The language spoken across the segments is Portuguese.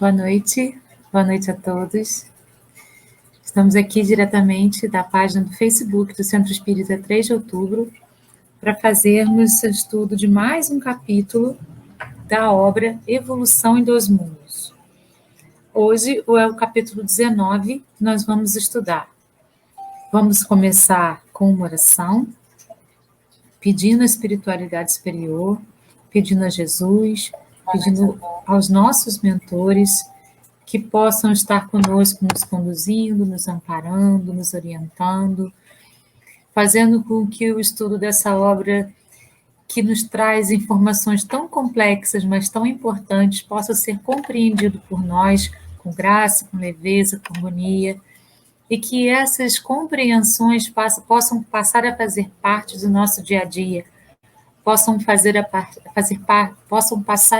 Boa noite a todos. Estamos aqui diretamente da página do Facebook do Centro Espírita 3 de Outubro para fazermos o estudo de mais um capítulo da obra Evolução em Dois Mundos. Hoje é o capítulo 19 que nós vamos estudar. Vamos começar com uma oração, pedindo a espiritualidade superior, pedindo a Jesus, pedindo aos nossos mentores que possam estar conosco, nos conduzindo, nos amparando, nos orientando, fazendo com que o estudo dessa obra, que nos traz informações tão complexas, mas tão importantes, possa ser compreendido por nós com graça, com leveza, com harmonia, e que essas compreensões possam passar a fazer parte do nosso dia a dia, possam passar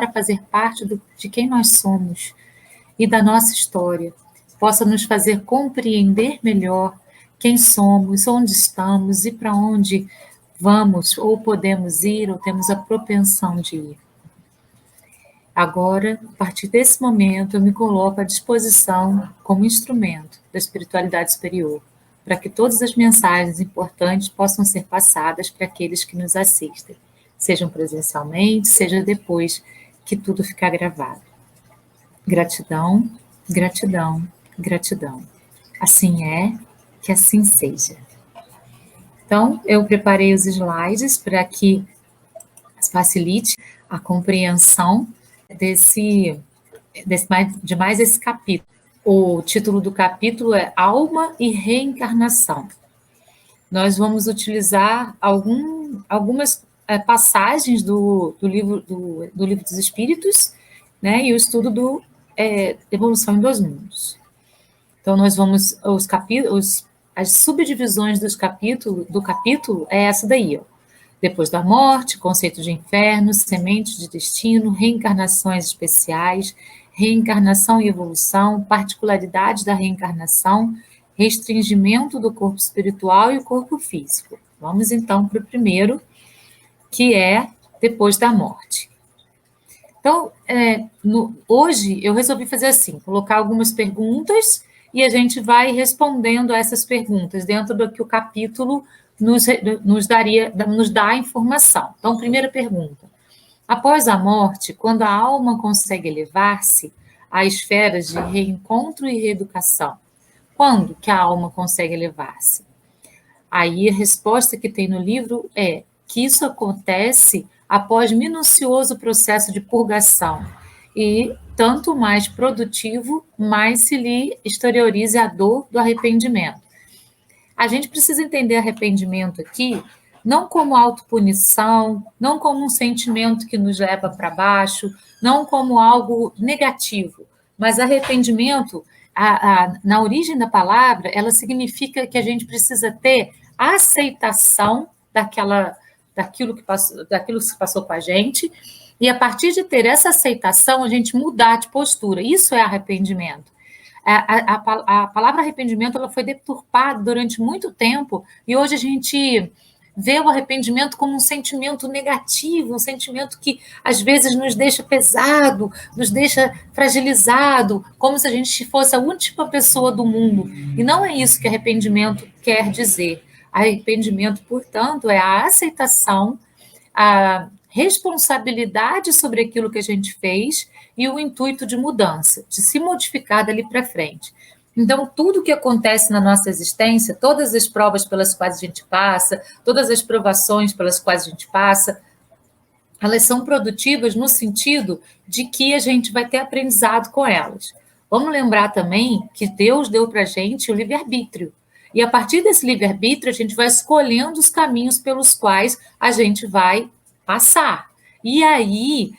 a fazer parte de quem nós somos e da nossa história, possa nos fazer compreender melhor quem somos, onde estamos e para onde vamos ou podemos ir ou temos a propensão de ir. Agora, a partir desse momento, eu me coloco à disposição como instrumento da espiritualidade superior, para que todas as mensagens importantes possam ser passadas para aqueles que nos assistem, sejam presencialmente, seja depois que tudo ficar gravado. Gratidão, gratidão, gratidão. Assim é, que assim seja. Então, eu preparei os slides para que facilite a compreensão de mais esse capítulo. O título do capítulo é Alma e Reencarnação. Nós vamos utilizar algumas passagens do livro dos Espíritos, né, e o estudo do Evolução em Dois Mundos. Então, nós vamos, as subdivisões do capítulo é essa daí, ó. Depois da morte, conceito de inferno, semente de destino, reencarnações especiais, reencarnação e evolução, particularidades da reencarnação, restringimento do corpo espiritual e o corpo físico. Vamos, então, para o primeiro, que é depois da morte. Então, hoje eu resolvi fazer assim, colocar algumas perguntas e a gente vai respondendo a essas perguntas dentro do que o capítulo nos dá a informação. Então, primeira pergunta. Após a morte, quando a alma consegue elevar-se a esferas de reencontro e reeducação, quando que a alma consegue elevar-se? Aí a resposta que tem no livro é que isso acontece após minucioso processo de purgação, e tanto mais produtivo, mais se lhe exteriorize a dor do arrependimento. A gente precisa entender arrependimento aqui, não como autopunição, não como um sentimento que nos leva para baixo, não como algo negativo, mas arrependimento, na origem da palavra, ela significa que a gente precisa ter aceitação daquilo que se passou com a gente, e a partir de ter essa aceitação, a gente mudar de postura. Isso é arrependimento. A palavra arrependimento ela foi deturpada durante muito tempo, e hoje a gente vê o arrependimento como um sentimento negativo, um sentimento que às vezes nos deixa pesado, nos deixa fragilizado, como se a gente fosse a última pessoa do mundo. E não é isso que arrependimento quer dizer. Arrependimento, portanto, é a aceitação, a responsabilidade sobre aquilo que a gente fez e o intuito de mudança, de se modificar dali para frente. Então, tudo que acontece na nossa existência, todas as provas pelas quais a gente passa, todas as provações pelas quais a gente passa, elas são produtivas no sentido de que a gente vai ter aprendizado com elas. Vamos lembrar também que Deus deu para a gente o livre-arbítrio. E a partir desse livre-arbítrio, a gente vai escolhendo os caminhos pelos quais a gente vai passar. E aí,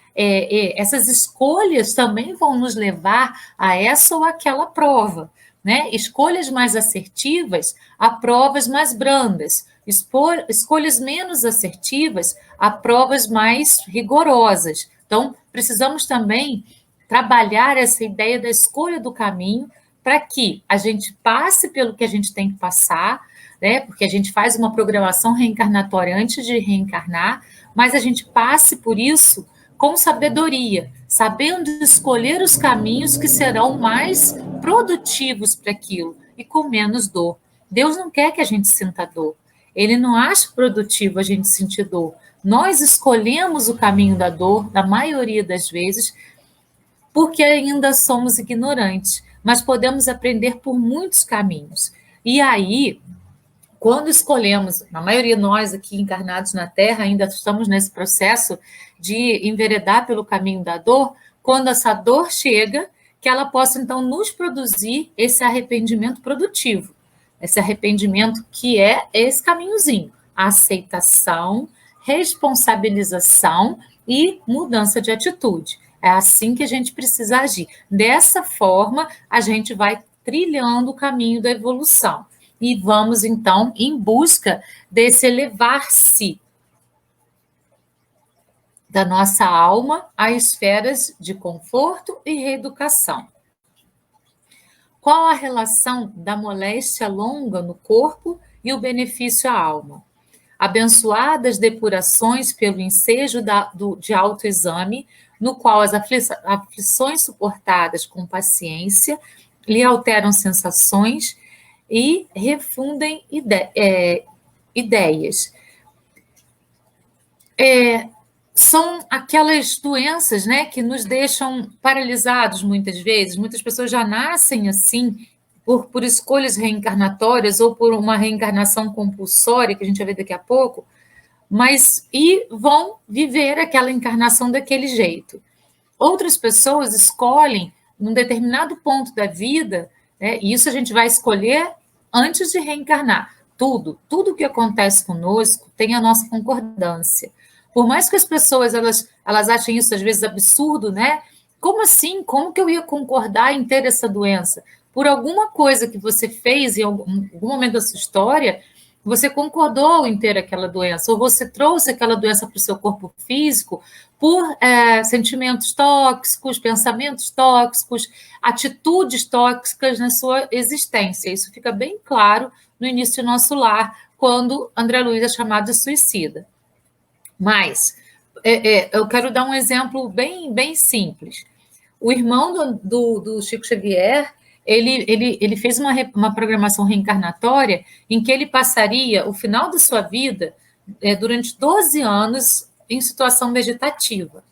essas escolhas também vão nos levar a essa ou aquela prova, né? Escolhas mais assertivas a provas mais brandas, escolhas menos assertivas a provas mais rigorosas. Então, precisamos também trabalhar essa ideia da escolha do caminho para que a gente passe pelo que a gente tem que passar, né? Porque a gente faz uma programação reencarnatória antes de reencarnar, mas a gente passe por isso com sabedoria, sabendo escolher os caminhos que serão mais produtivos para aquilo e com menos dor. Deus não quer que a gente sinta dor. Ele não acha produtivo a gente sentir dor. Nós escolhemos o caminho da dor, na maioria das vezes, porque ainda somos ignorantes, mas podemos aprender por muitos caminhos. E aí, quando escolhemos, a maioria de nós aqui encarnados na Terra, ainda estamos nesse processo de enveredar pelo caminho da dor, quando essa dor chega, que ela possa então nos produzir esse arrependimento produtivo, esse arrependimento que é esse caminhozinho, a aceitação, responsabilização e mudança de atitude. É assim que a gente precisa agir. Dessa forma, a gente vai trilhando o caminho da evolução. E vamos, então, em busca desse elevar-se da nossa alma a esferas de conforto e reeducação. Qual a relação da moléstia longa no corpo e o benefício à alma? Abençoadas depurações pelo ensejo de autoexame, no qual as aflições suportadas com paciência lhe alteram sensações e refundem ideias. São aquelas doenças, né, que nos deixam paralisados muitas vezes. Muitas pessoas já nascem assim, por escolhas reencarnatórias ou por uma reencarnação compulsória, que a gente vai ver daqui a pouco, e vão viver aquela encarnação daquele jeito. Outras pessoas escolhem, num determinado ponto da vida, né, e isso a gente vai escolher antes de reencarnar. Tudo que acontece conosco tem a nossa concordância. Por mais que as pessoas elas achem isso às vezes absurdo, né? Como assim? Como que eu ia concordar em ter essa doença? Por alguma coisa que você fez em algum momento da sua história, você concordou em ter aquela doença, ou você trouxe aquela doença para o seu corpo físico por sentimentos tóxicos, pensamentos tóxicos, atitudes tóxicas na sua existência. Isso fica bem claro no início do nosso lar, quando André Luiz é chamado de suicida. Mas eu quero dar um exemplo bem, bem simples. O irmão do Chico Xavier, ele fez uma programação reencarnatória em que ele passaria o final da sua vida durante 12 anos em situação vegetativa.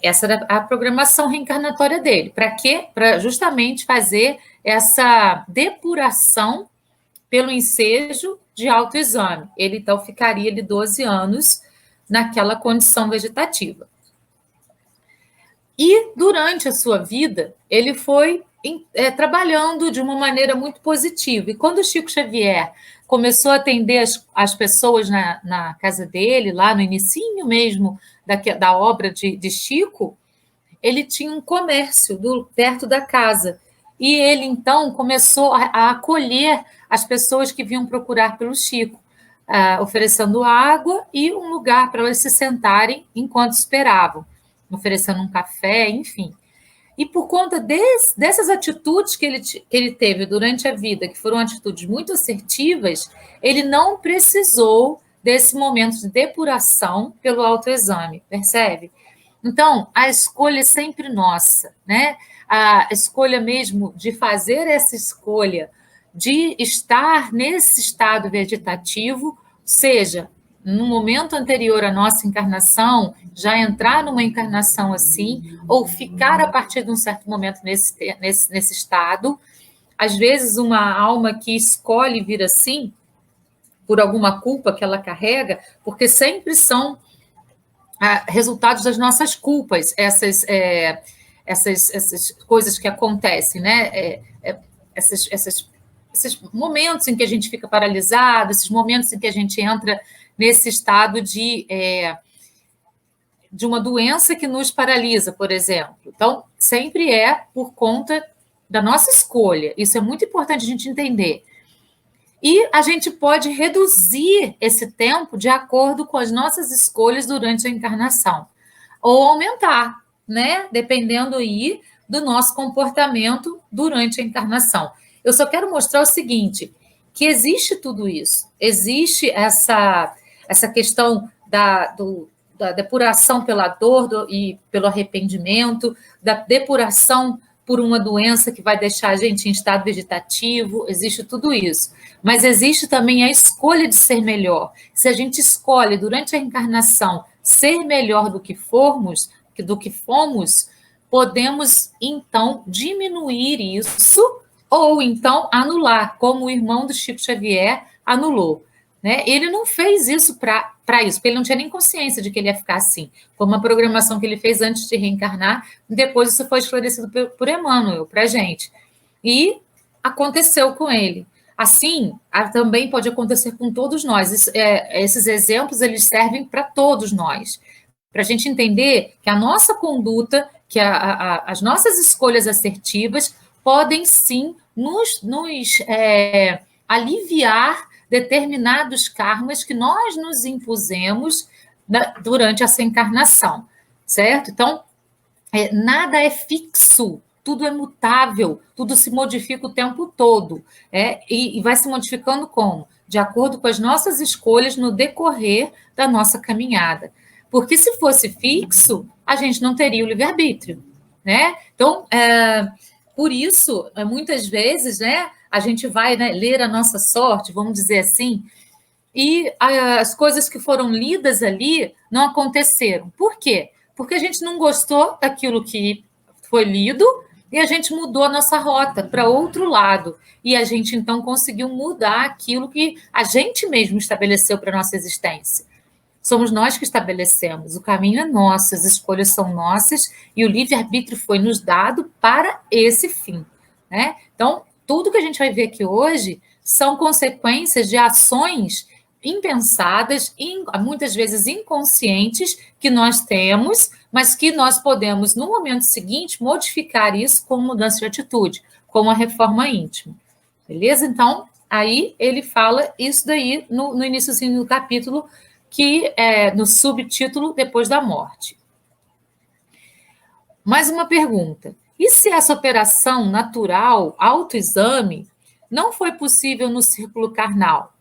Essa era a programação reencarnatória dele. Para quê? Para justamente fazer essa depuração pelo ensejo de autoexame. Ele, então, ficaria ali 12 anos naquela condição vegetativa. E, durante a sua vida, ele foi trabalhando de uma maneira muito positiva. E quando o Chico Xavier começou a atender as pessoas na casa dele, lá no inicinho mesmo da obra de Chico, ele tinha um comércio perto da casa. E ele, então, começou a acolher as pessoas que vinham procurar pelo Chico, oferecendo água e um lugar para elas se sentarem enquanto esperavam, oferecendo um café, enfim. E por conta dessas atitudes que ele teve durante a vida, que foram atitudes muito assertivas, ele não precisou desse momento de depuração pelo autoexame, percebe? Então, a escolha é sempre nossa, né? A escolha mesmo de fazer essa escolha, de estar nesse estado vegetativo, seja no momento anterior à nossa encarnação, já entrar numa encarnação assim, ou ficar a partir de um certo momento nesse estado. Às vezes, uma alma que escolhe vir assim, por alguma culpa que ela carrega, porque sempre são resultados das nossas culpas, essas coisas que acontecem, né? Esses momentos em que a gente fica paralisado, esses momentos em que a gente entra nesse estado de uma doença que nos paralisa, por exemplo. Então, sempre é por conta da nossa escolha. Isso é muito importante a gente entender. E a gente pode reduzir esse tempo de acordo com as nossas escolhas durante a encarnação, ou aumentar, né? Dependendo aí do nosso comportamento durante a encarnação. Eu só quero mostrar o seguinte, que existe tudo isso, existe essa questão da depuração pela dor e pelo arrependimento, da depuração por uma doença que vai deixar a gente em estado vegetativo, existe tudo isso. Mas existe também a escolha de ser melhor. Se a gente escolhe, durante a encarnação, ser melhor do que fomos, podemos, então, diminuir isso ou, então, anular, como o irmão do Chico Xavier anulou. Né? Ele não fez isso para isso, porque ele não tinha nem consciência de que ele ia ficar assim. Foi uma programação que ele fez antes de reencarnar, e depois isso foi esclarecido por Emmanuel, para a gente. E aconteceu com ele. Assim, também pode acontecer com todos nós. Esses exemplos, eles servem para todos nós, para a gente entender que a nossa conduta, que as nossas escolhas assertivas podem, sim, nos aliviar determinados karmas que nós nos impusemos durante essa encarnação, certo? Então, nada é fixo, tudo é mutável, tudo se modifica o tempo todo, e vai se modificando como? De acordo com as nossas escolhas no decorrer da nossa caminhada. Porque se fosse fixo, a gente não teria o livre-arbítrio, né? Então, por isso, muitas vezes, né, a gente vai, né, ler a nossa sorte, vamos dizer assim, e as coisas que foram lidas ali não aconteceram. Por quê? Porque a gente não gostou daquilo que foi lido e a gente mudou a nossa rota para outro lado. E a gente, então, conseguiu mudar aquilo que a gente mesmo estabeleceu para a nossa existência. Somos nós que estabelecemos, o caminho é nosso, as escolhas são nossas e o livre-arbítrio foi nos dado para esse fim, né? Então, tudo que a gente vai ver aqui hoje são consequências de ações impensadas, muitas vezes inconscientes, que nós temos, mas que nós podemos, no momento seguinte, modificar isso com mudança de atitude, com a reforma íntima. Beleza? Então, aí ele fala isso daí no iníciozinho do capítulo, que é no subtítulo Depois da Morte. Mais uma pergunta. E se essa operação natural, autoexame, não foi possível no círculo carnal,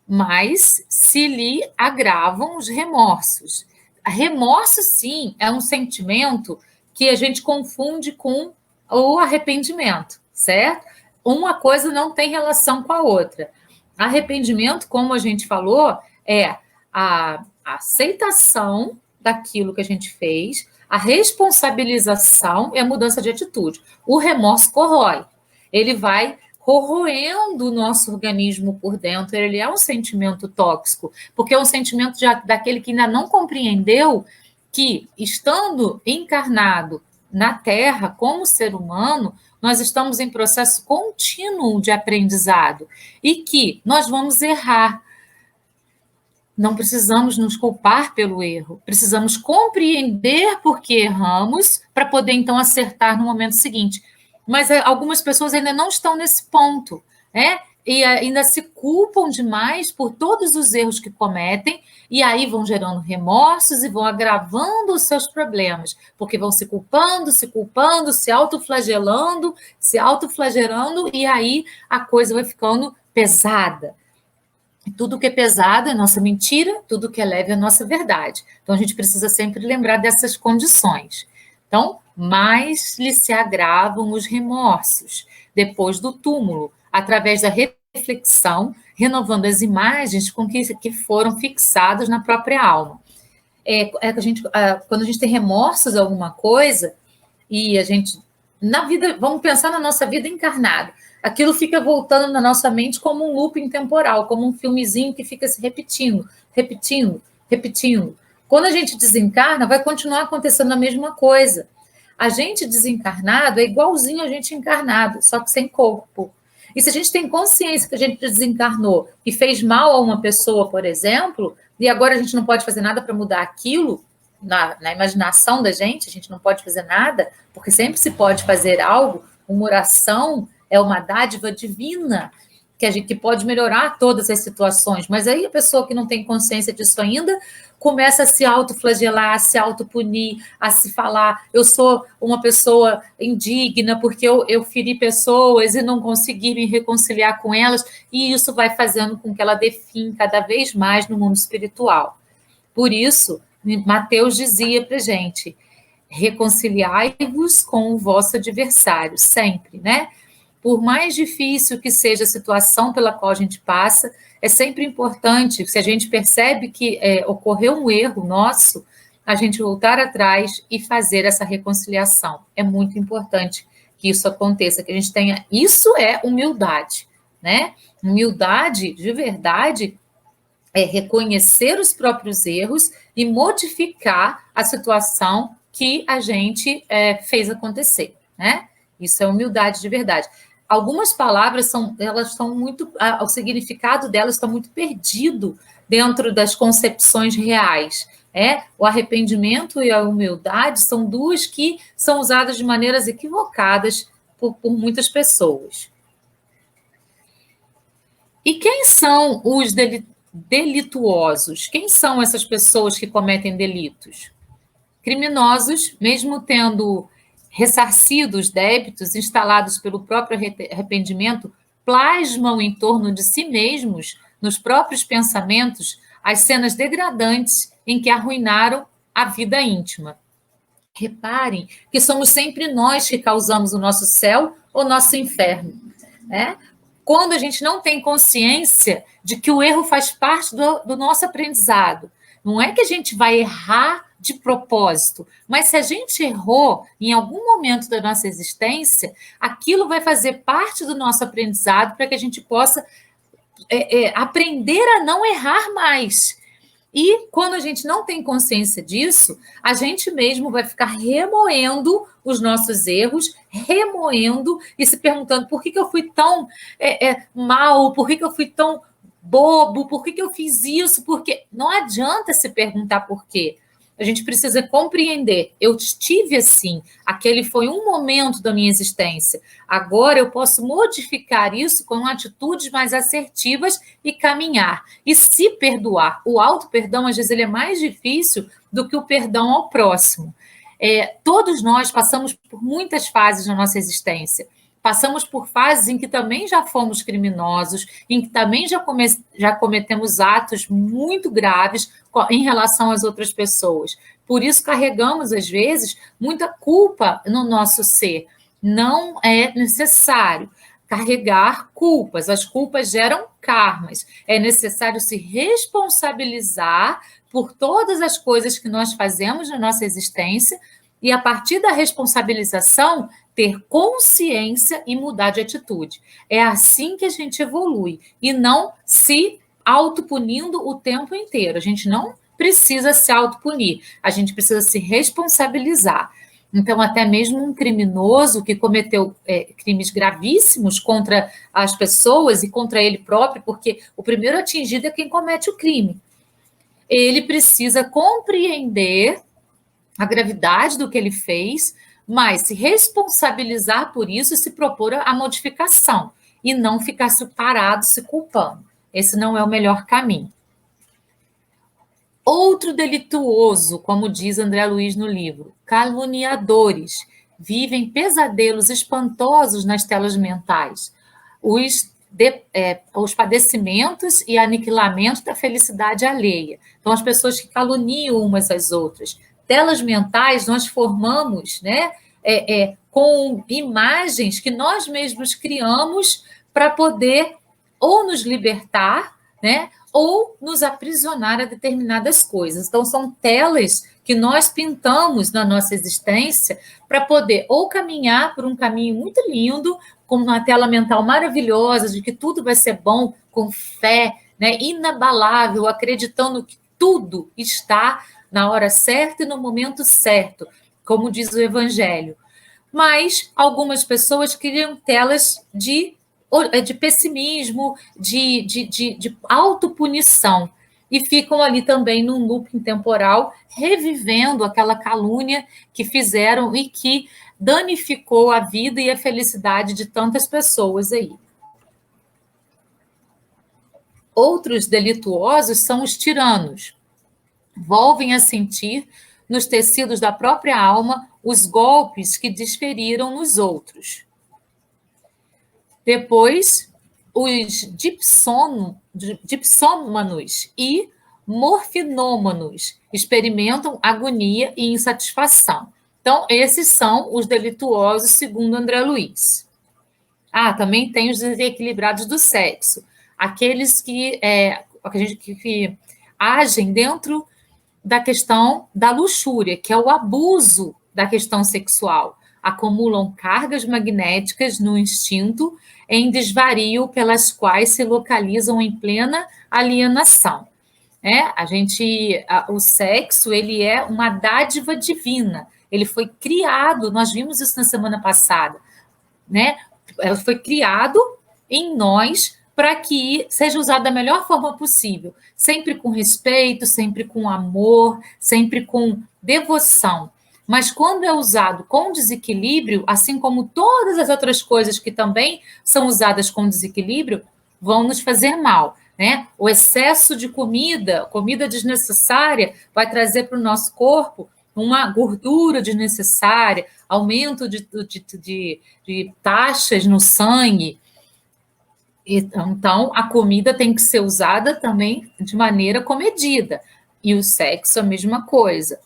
mas se lhe agravam os remorsos? Remorso, sim, é um sentimento que a gente confunde com o arrependimento, certo? Uma coisa não tem relação com a outra. Arrependimento, como a gente falou, é a aceitação daquilo que a gente fez, a responsabilização e a mudança de atitude. O remorso corrói. Ele vai corroendo o nosso organismo por dentro. Ele é um sentimento tóxico, porque é um sentimento daquele que ainda não compreendeu que, estando encarnado na Terra como ser humano, nós estamos em processo contínuo de aprendizado e que nós vamos errar. Não precisamos nos culpar pelo erro, precisamos compreender por que erramos para poder, então, acertar no momento seguinte. Mas algumas pessoas ainda não estão nesse ponto, né? E ainda se culpam demais por todos os erros que cometem, e aí vão gerando remorsos e vão agravando os seus problemas, porque vão se culpando, se autoflagelando, e aí a coisa vai ficando pesada. Tudo que é pesado é nossa mentira, tudo que é leve é nossa verdade. Então, a gente precisa sempre lembrar dessas condições. Então, mais lhe se agravam os remorsos depois do túmulo, através da reflexão, renovando as imagens com que foram fixadas na própria alma. Quando a gente tem remorsos de alguma coisa, e a gente, na vida, vamos pensar na nossa vida encarnada, aquilo fica voltando na nossa mente como um looping temporal, como um filmezinho que fica se repetindo. Quando a gente desencarna, vai continuar acontecendo a mesma coisa. A gente desencarnado é igualzinho a gente encarnado, só que sem corpo. E se a gente tem consciência que a gente desencarnou e fez mal a uma pessoa, por exemplo, e agora a gente não pode fazer nada para mudar aquilo, na imaginação da gente, a gente não pode fazer nada, porque sempre se pode fazer algo, uma oração é uma dádiva divina, que pode melhorar todas as situações, mas aí a pessoa que não tem consciência disso ainda começa a se autoflagelar, a se autopunir, a se falar, eu sou uma pessoa indigna porque eu feri pessoas e não consegui me reconciliar com elas, e isso vai fazendo com que ela define cada vez mais no mundo espiritual. Por isso, Mateus dizia para a gente, reconciliai-vos com o vosso adversário, sempre, né? Por mais difícil que seja a situação pela qual a gente passa, é sempre importante, se a gente percebe que ocorreu um erro nosso, a gente voltar atrás e fazer essa reconciliação. É muito importante que isso aconteça, que a gente tenha... Isso é humildade, né? Humildade, de verdade, é reconhecer os próprios erros e modificar a situação que a gente fez acontecer, né? Isso é humildade de verdade. Algumas palavras elas estão muito, o significado delas está muito perdido dentro das concepções reais. O arrependimento e a humildade são duas que são usadas de maneiras equivocadas por muitas pessoas. E quem são os delituosos? Quem são essas pessoas que cometem delitos? Criminosos, mesmo tendo ressarcido os débitos instalados pelo próprio arrependimento, plasmam em torno de si mesmos, nos próprios pensamentos, as cenas degradantes em que arruinaram a vida íntima. Reparem que somos sempre nós que causamos o nosso céu ou nosso inferno, né? Quando a gente não tem consciência de que o erro faz parte do nosso aprendizado. Não é que a gente vai errar de propósito, mas se a gente errou em algum momento da nossa existência, aquilo vai fazer parte do nosso aprendizado para que a gente possa aprender a não errar mais. E quando a gente não tem consciência disso, a gente mesmo vai ficar remoendo os nossos erros, remoendo e se perguntando por que eu fui tão mal, por que eu fui tão bobo, por que eu fiz isso, porque não adianta se perguntar por quê. A gente precisa compreender, eu estive assim, aquele foi um momento da minha existência. Agora eu posso modificar isso com atitudes mais assertivas e caminhar. E se perdoar, o auto-perdão, às vezes, ele é mais difícil do que o perdão ao próximo. Todos nós passamos por muitas fases na nossa existência. Passamos por fases em que também já fomos criminosos, em que também já cometemos atos muito graves em relação às outras pessoas. Por isso, carregamos, às vezes, muita culpa no nosso ser. Não é necessário carregar culpas. As culpas geram karmas. É necessário se responsabilizar por todas as coisas que nós fazemos na nossa existência e, a partir da responsabilização, ter consciência e mudar de atitude. É assim que a gente evolui, e não se autopunindo o tempo inteiro. A gente não precisa se autopunir, a gente precisa se responsabilizar. Então, até mesmo um criminoso que cometeu crimes gravíssimos contra as pessoas e contra ele próprio, porque o primeiro atingido é quem comete o crime. Ele precisa compreender a gravidade do que ele fez, mas se responsabilizar por isso e se propor a modificação, e não ficar parado se culpando. Esse não é o melhor caminho. Outro delituoso, como diz André Luiz no livro, caluniadores, vivem pesadelos espantosos nas telas mentais. Os padecimentos e aniquilamento da felicidade alheia. Então, as pessoas que caluniam umas às outras. Telas mentais nós formamos, né, com imagens que nós mesmos criamos para poder ou nos libertar, né, ou nos aprisionar a determinadas coisas. Então, são telas que nós pintamos na nossa existência para poder ou caminhar por um caminho muito lindo, com uma tela mental maravilhosa, de que tudo vai ser bom, com fé, né, inabalável, acreditando que tudo está na hora certa e no momento certo, como diz o Evangelho. Mas algumas pessoas criam telas de pessimismo, de autopunição, e ficam ali também num looping temporal, revivendo aquela calúnia que fizeram e que danificou a vida e a felicidade de tantas pessoas aí. Outros delituosos são os tiranos. Volvem a sentir nos tecidos da própria alma os golpes que desferiram nos outros. Depois, os dipsômanos e morfinômanos, experimentam agonia e insatisfação. Então, esses são os delituosos, segundo André Luiz. Também tem os desequilibrados do sexo, aqueles que agem dentro da questão da luxúria, que é o abuso da questão sexual. Acumulam cargas magnéticas no instinto em desvario pelas quais se localizam em plena alienação. O sexo, ele é uma dádiva divina. Ele foi criado, nós vimos isso na semana passada, né? Ela foi criado em nós para que seja usado da melhor forma possível, sempre com respeito, sempre com amor, sempre com devoção. Mas quando é usado com desequilíbrio, assim como todas as outras coisas que também são usadas com desequilíbrio, vão nos fazer mal, né? O excesso de comida desnecessária, vai trazer para o nosso corpo uma gordura desnecessária, aumento de taxas no sangue. Então, a comida tem que ser usada também de maneira comedida. E o sexo, a mesma coisa.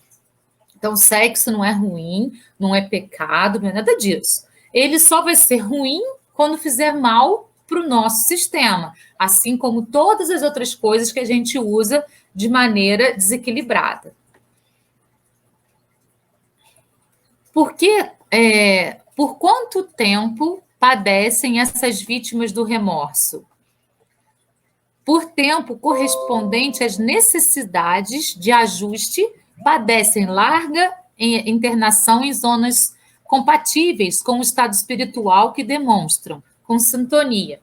Então, o sexo não é ruim, não é pecado, não é nada disso. Ele só vai ser ruim quando fizer mal para o nosso sistema, assim como todas as outras coisas que a gente usa de maneira desequilibrada. Por quanto tempo padecem essas vítimas do remorso? Por tempo correspondente às necessidades de ajuste, padecem larga internação em zonas compatíveis com o estado espiritual que demonstram, com sintonia.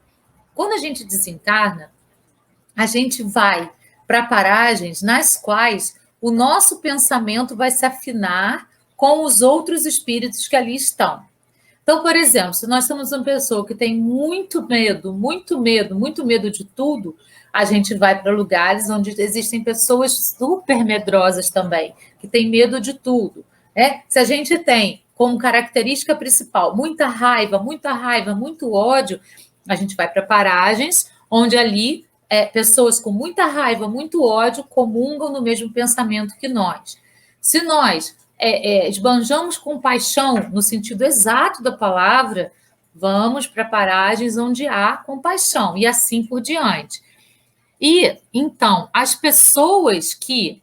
Quando a gente desencarna, a gente vai para paragens nas quais o nosso pensamento vai se afinar com os outros espíritos que ali estão. Então, por exemplo, se nós somos uma pessoa que tem muito medo de tudo, a gente vai para lugares onde existem pessoas super medrosas também, que têm medo de tudo. Se a gente tem como característica principal muita raiva, muito ódio, a gente vai para paragens onde ali pessoas com muita raiva, muito ódio, comungam no mesmo pensamento que nós. Se nós esbanjamos compaixão no sentido exato da palavra, vamos para paragens onde há compaixão e assim por diante. E, então, as pessoas que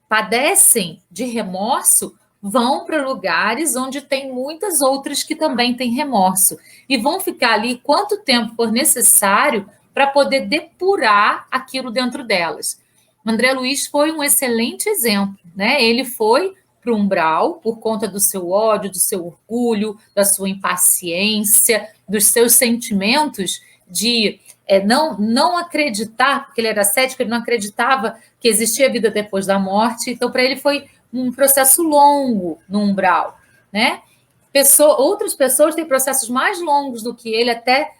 padecem de remorso vão para lugares onde tem muitas outras que também têm remorso e vão ficar ali quanto tempo for necessário para poder depurar aquilo dentro delas. André Luiz foi um excelente exemplo, né? Ele foi para o umbral por conta do seu ódio, do seu orgulho, da sua impaciência, dos seus sentimentos de não acreditar, porque ele era cético, ele não acreditava que existia vida depois da morte. Então, para ele foi um processo longo no umbral, né? Outras pessoas têm processos mais longos do que ele, até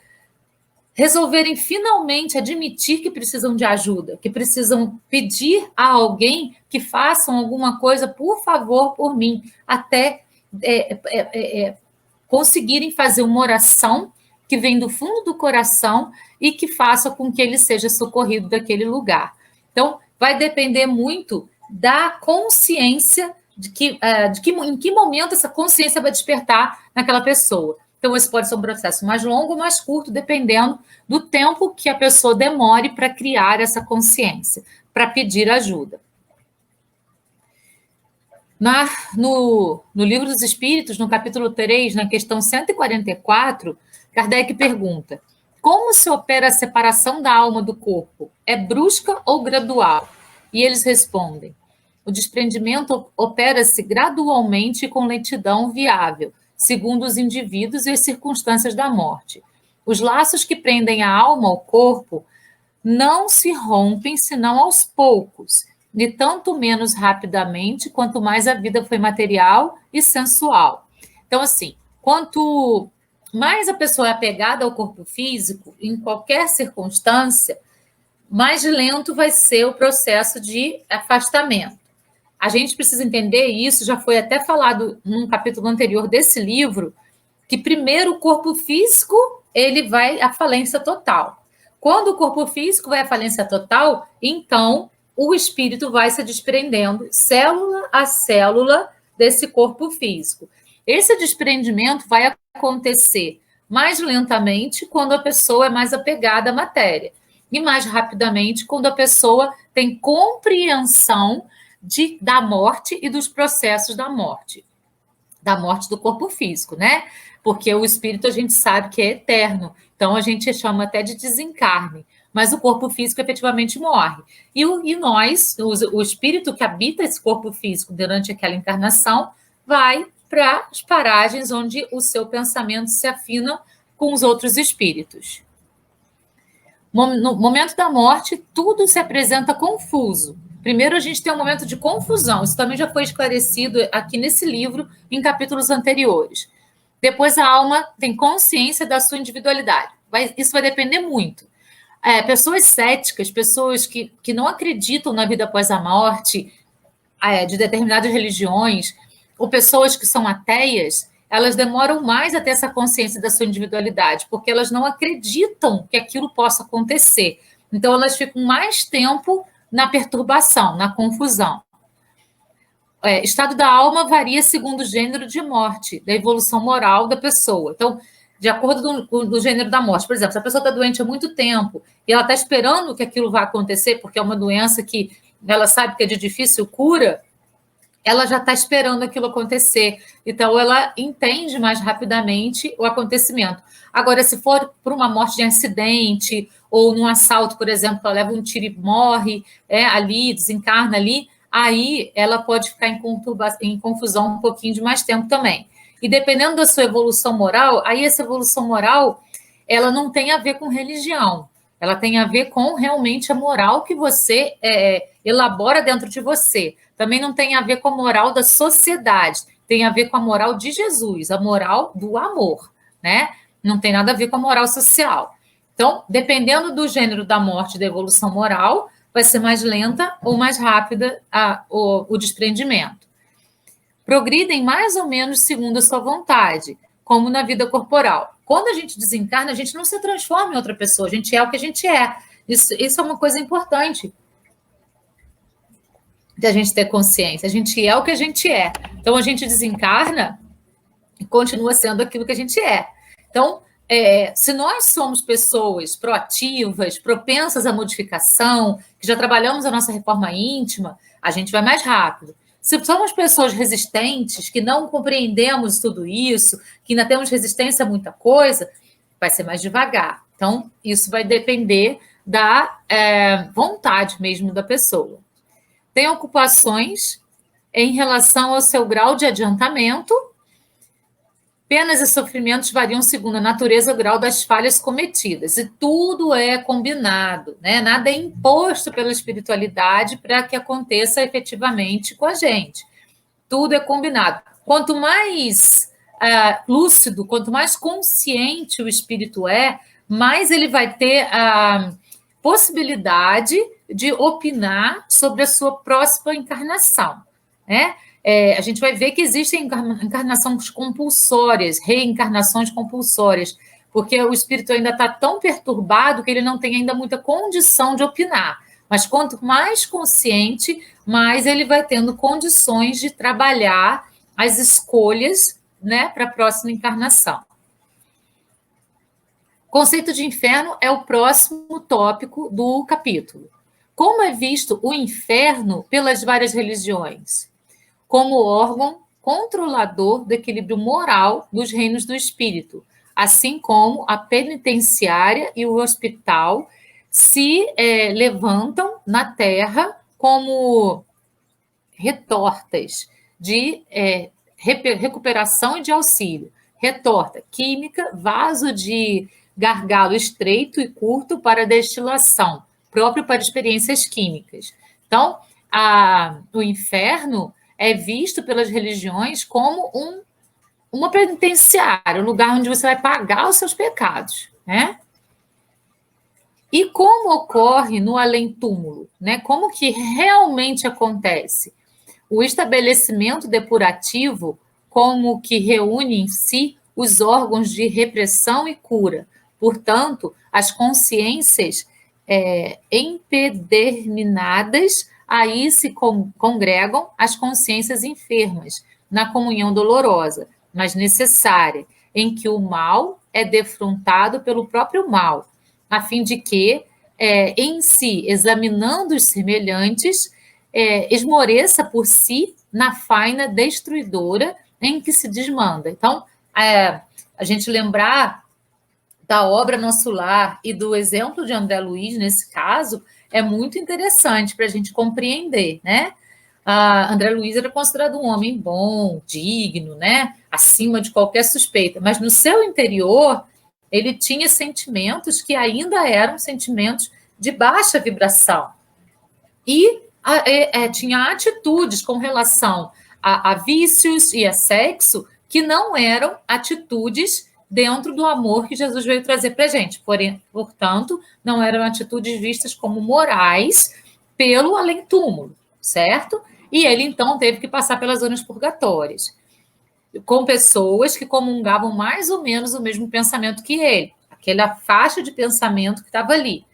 resolverem finalmente admitir que precisam de ajuda, que precisam pedir a alguém que façam alguma coisa, por favor, por mim, até conseguirem fazer uma oração que vem do fundo do coração e que faça com que ele seja socorrido daquele lugar. Então, vai depender muito da consciência em que momento essa consciência vai despertar naquela pessoa. Então, esse pode ser um processo mais longo ou mais curto, dependendo do tempo que a pessoa demore para criar essa consciência, para pedir ajuda. No Livro dos Espíritos, no capítulo 3, na questão 144, Kardec pergunta: como se opera a separação da alma do corpo? É brusca ou gradual? E eles respondem: o desprendimento opera-se gradualmente e com lentidão viável, segundo os indivíduos e as circunstâncias da morte. Os laços que prendem a alma ao corpo não se rompem senão aos poucos, e tanto menos rapidamente, quanto mais a vida foi material e sensual. Então, assim, quanto mais a pessoa é apegada ao corpo físico, em qualquer circunstância, mais lento vai ser o processo de afastamento. A gente precisa entender isso, já foi até falado num capítulo anterior desse livro, que primeiro o corpo físico ele vai à falência total. Quando o corpo físico vai à falência total, então o espírito vai se desprendendo, célula a célula, desse corpo físico. Esse desprendimento vai acontecer mais lentamente quando a pessoa é mais apegada à matéria, e mais rapidamente quando a pessoa tem compreensão da morte e dos processos da morte do corpo físico, né? Porque o espírito a gente sabe que é eterno, então a gente chama até de desencarne, mas o corpo físico efetivamente morre. E nós, o espírito que habita esse corpo físico durante aquela encarnação, vai para as paragens onde o seu pensamento se afina com os outros espíritos. No momento da morte, tudo se apresenta confuso. Primeiro, a gente tem um momento de confusão. Isso também já foi esclarecido aqui nesse livro, em capítulos anteriores. Depois, a alma tem consciência da sua individualidade. Isso vai depender muito. Pessoas céticas, pessoas que não acreditam na vida após a morte, de determinadas religiões, ou pessoas que são ateias, elas demoram mais a ter essa consciência da sua individualidade, porque elas não acreditam que aquilo possa acontecer. Então, elas ficam mais tempo na perturbação, na confusão. Estado da alma varia segundo o gênero de morte, da evolução moral da pessoa. Então, de acordo do gênero da morte, por exemplo, se a pessoa está doente há muito tempo e ela está esperando que aquilo vá acontecer, porque é uma doença que ela sabe que é de difícil cura, ela já está esperando aquilo acontecer. Então, ela entende mais rapidamente o acontecimento. Agora, se for por uma morte de acidente ou num assalto, por exemplo, ela leva um tiro e morre ali, desencarna ali, aí ela pode ficar em confusão um pouquinho de mais tempo também. E dependendo da sua evolução moral, aí essa evolução moral, ela não tem a ver com religião. Ela tem a ver com realmente a moral que você elabora dentro de você. Também não tem a ver com a moral da sociedade, tem a ver com a moral de Jesus, a moral do amor, né? Não tem nada a ver com a moral social. Então, dependendo do gênero da morte e da evolução moral, vai ser mais lenta ou mais rápida o desprendimento. Progridem mais ou menos segundo a sua vontade, como na vida corporal. Quando a gente desencarna, a gente não se transforma em outra pessoa, a gente é o que a gente é. Isso é uma coisa importante de a gente ter consciência. A gente é o que a gente é. Então, a gente desencarna e continua sendo aquilo que a gente é. Então, se nós somos pessoas proativas, propensas à modificação, que já trabalhamos a nossa reforma íntima, a gente vai mais rápido. Se somos pessoas resistentes, que não compreendemos tudo isso, que ainda temos resistência a muita coisa, vai ser mais devagar. Então, isso vai depender da vontade mesmo da pessoa. Tem ocupações em relação ao seu grau de adiantamento. Penas e sofrimentos variam segundo a natureza e o grau das falhas cometidas. E tudo é combinado, né? Nada é imposto pela espiritualidade para que aconteça efetivamente com a gente. Tudo é combinado. Quanto mais lúcido, quanto mais consciente o espírito mais ele vai ter a possibilidade de opinar sobre a sua próxima encarnação, né? A gente vai ver que existem encarnações compulsórias, reencarnações compulsórias, porque o espírito ainda está tão perturbado que ele não tem ainda muita condição de opinar. Mas quanto mais consciente, mais ele vai tendo condições de trabalhar as escolhas, né, para a próxima encarnação. Conceito de inferno é o próximo tópico do capítulo. Como é visto o inferno pelas várias religiões? Como órgão controlador do equilíbrio moral dos reinos do espírito, assim como a penitenciária e o hospital se levantam na Terra como retortas de recuperação e de auxílio. Retorta química, vaso de gargalo estreito e curto para destilação, próprio para experiências químicas. Então, o inferno é visto pelas religiões como uma penitenciária, um lugar onde você vai pagar os seus pecados, né? E como ocorre no além-túmulo, né? Como que realmente acontece? O estabelecimento depurativo, como que reúne em si os órgãos de repressão e cura. Portanto, as consciências empederminadas, aí se congregam as consciências enfermas, na comunhão dolorosa, mas necessária, em que o mal é defrontado pelo próprio mal, a fim de que, em si, examinando os semelhantes, esmoreça por si na faina destruidora em que se desmanda. Então, a gente lembrar da obra Nosso Lar e do exemplo de André Luiz, nesse caso, é muito interessante para a gente compreender, né? André Luiz era considerado um homem bom, digno, né? Acima de qualquer suspeita, mas no seu interior ele tinha sentimentos que ainda eram sentimentos de baixa vibração e tinha atitudes com relação a vícios e a sexo que não eram atitudes dentro do amor que Jesus veio trazer para a gente. Portanto, não eram atitudes vistas como morais pelo além-túmulo, certo? E ele, então, teve que passar pelas zonas purgatórias, com pessoas que comungavam mais ou menos o mesmo pensamento que ele, aquela faixa de pensamento que estava ali.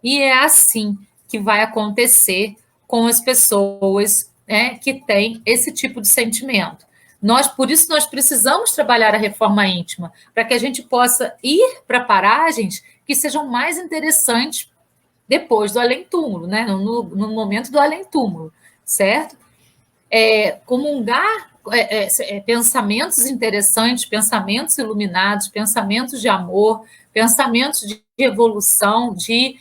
E é assim que vai acontecer com as pessoas, né, que têm esse tipo de sentimento. Por isso, nós precisamos trabalhar a reforma íntima, para que a gente possa ir para paragens que sejam mais interessantes depois do além-túmulo, né? No momento do além-túmulo, certo? Comungar pensamentos interessantes, pensamentos iluminados, pensamentos de amor, pensamentos de evolução, de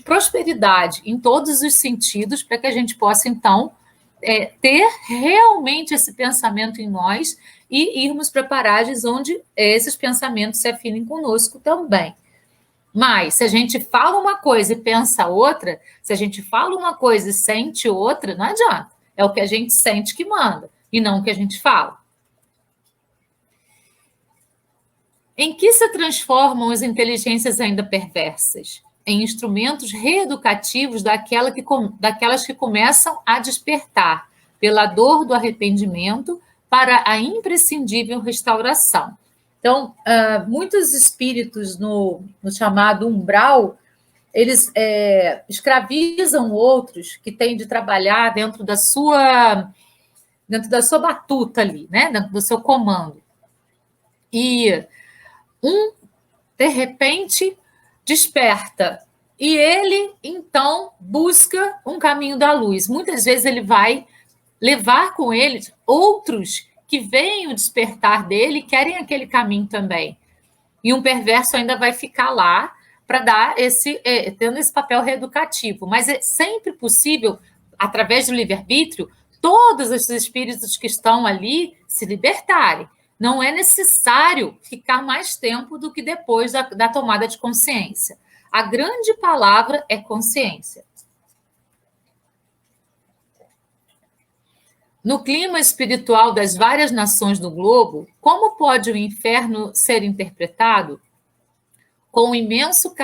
prosperidade em todos os sentidos, para que a gente possa, então, ter realmente esse pensamento em nós e irmos para paragens onde esses pensamentos se afinem conosco também. Mas, se a gente fala uma coisa e pensa outra, se a gente fala uma coisa e sente outra, não adianta. É o que a gente sente que manda, e não o que a gente fala. Em que se transformam as inteligências ainda perversas? Em instrumentos reeducativos daquelas que começam a despertar, pela dor do arrependimento, para a imprescindível restauração. Então, muitos espíritos no chamado umbral, eles escravizam outros que têm de trabalhar dentro da sua batuta ali, né? Dentro do seu comando. E de repente, desperta. E ele, então, busca um caminho da luz. Muitas vezes ele vai levar com ele outros que veem o despertar dele e querem aquele caminho também. E um perverso ainda vai ficar lá para dar tendo esse papel reeducativo. Mas é sempre possível, através do livre-arbítrio, todos esses espíritos que estão ali se libertarem. Não é necessário ficar mais tempo do que depois da tomada de consciência. A grande palavra é consciência. No clima espiritual das várias nações do globo, como pode o inferno ser interpretado? Com um imenso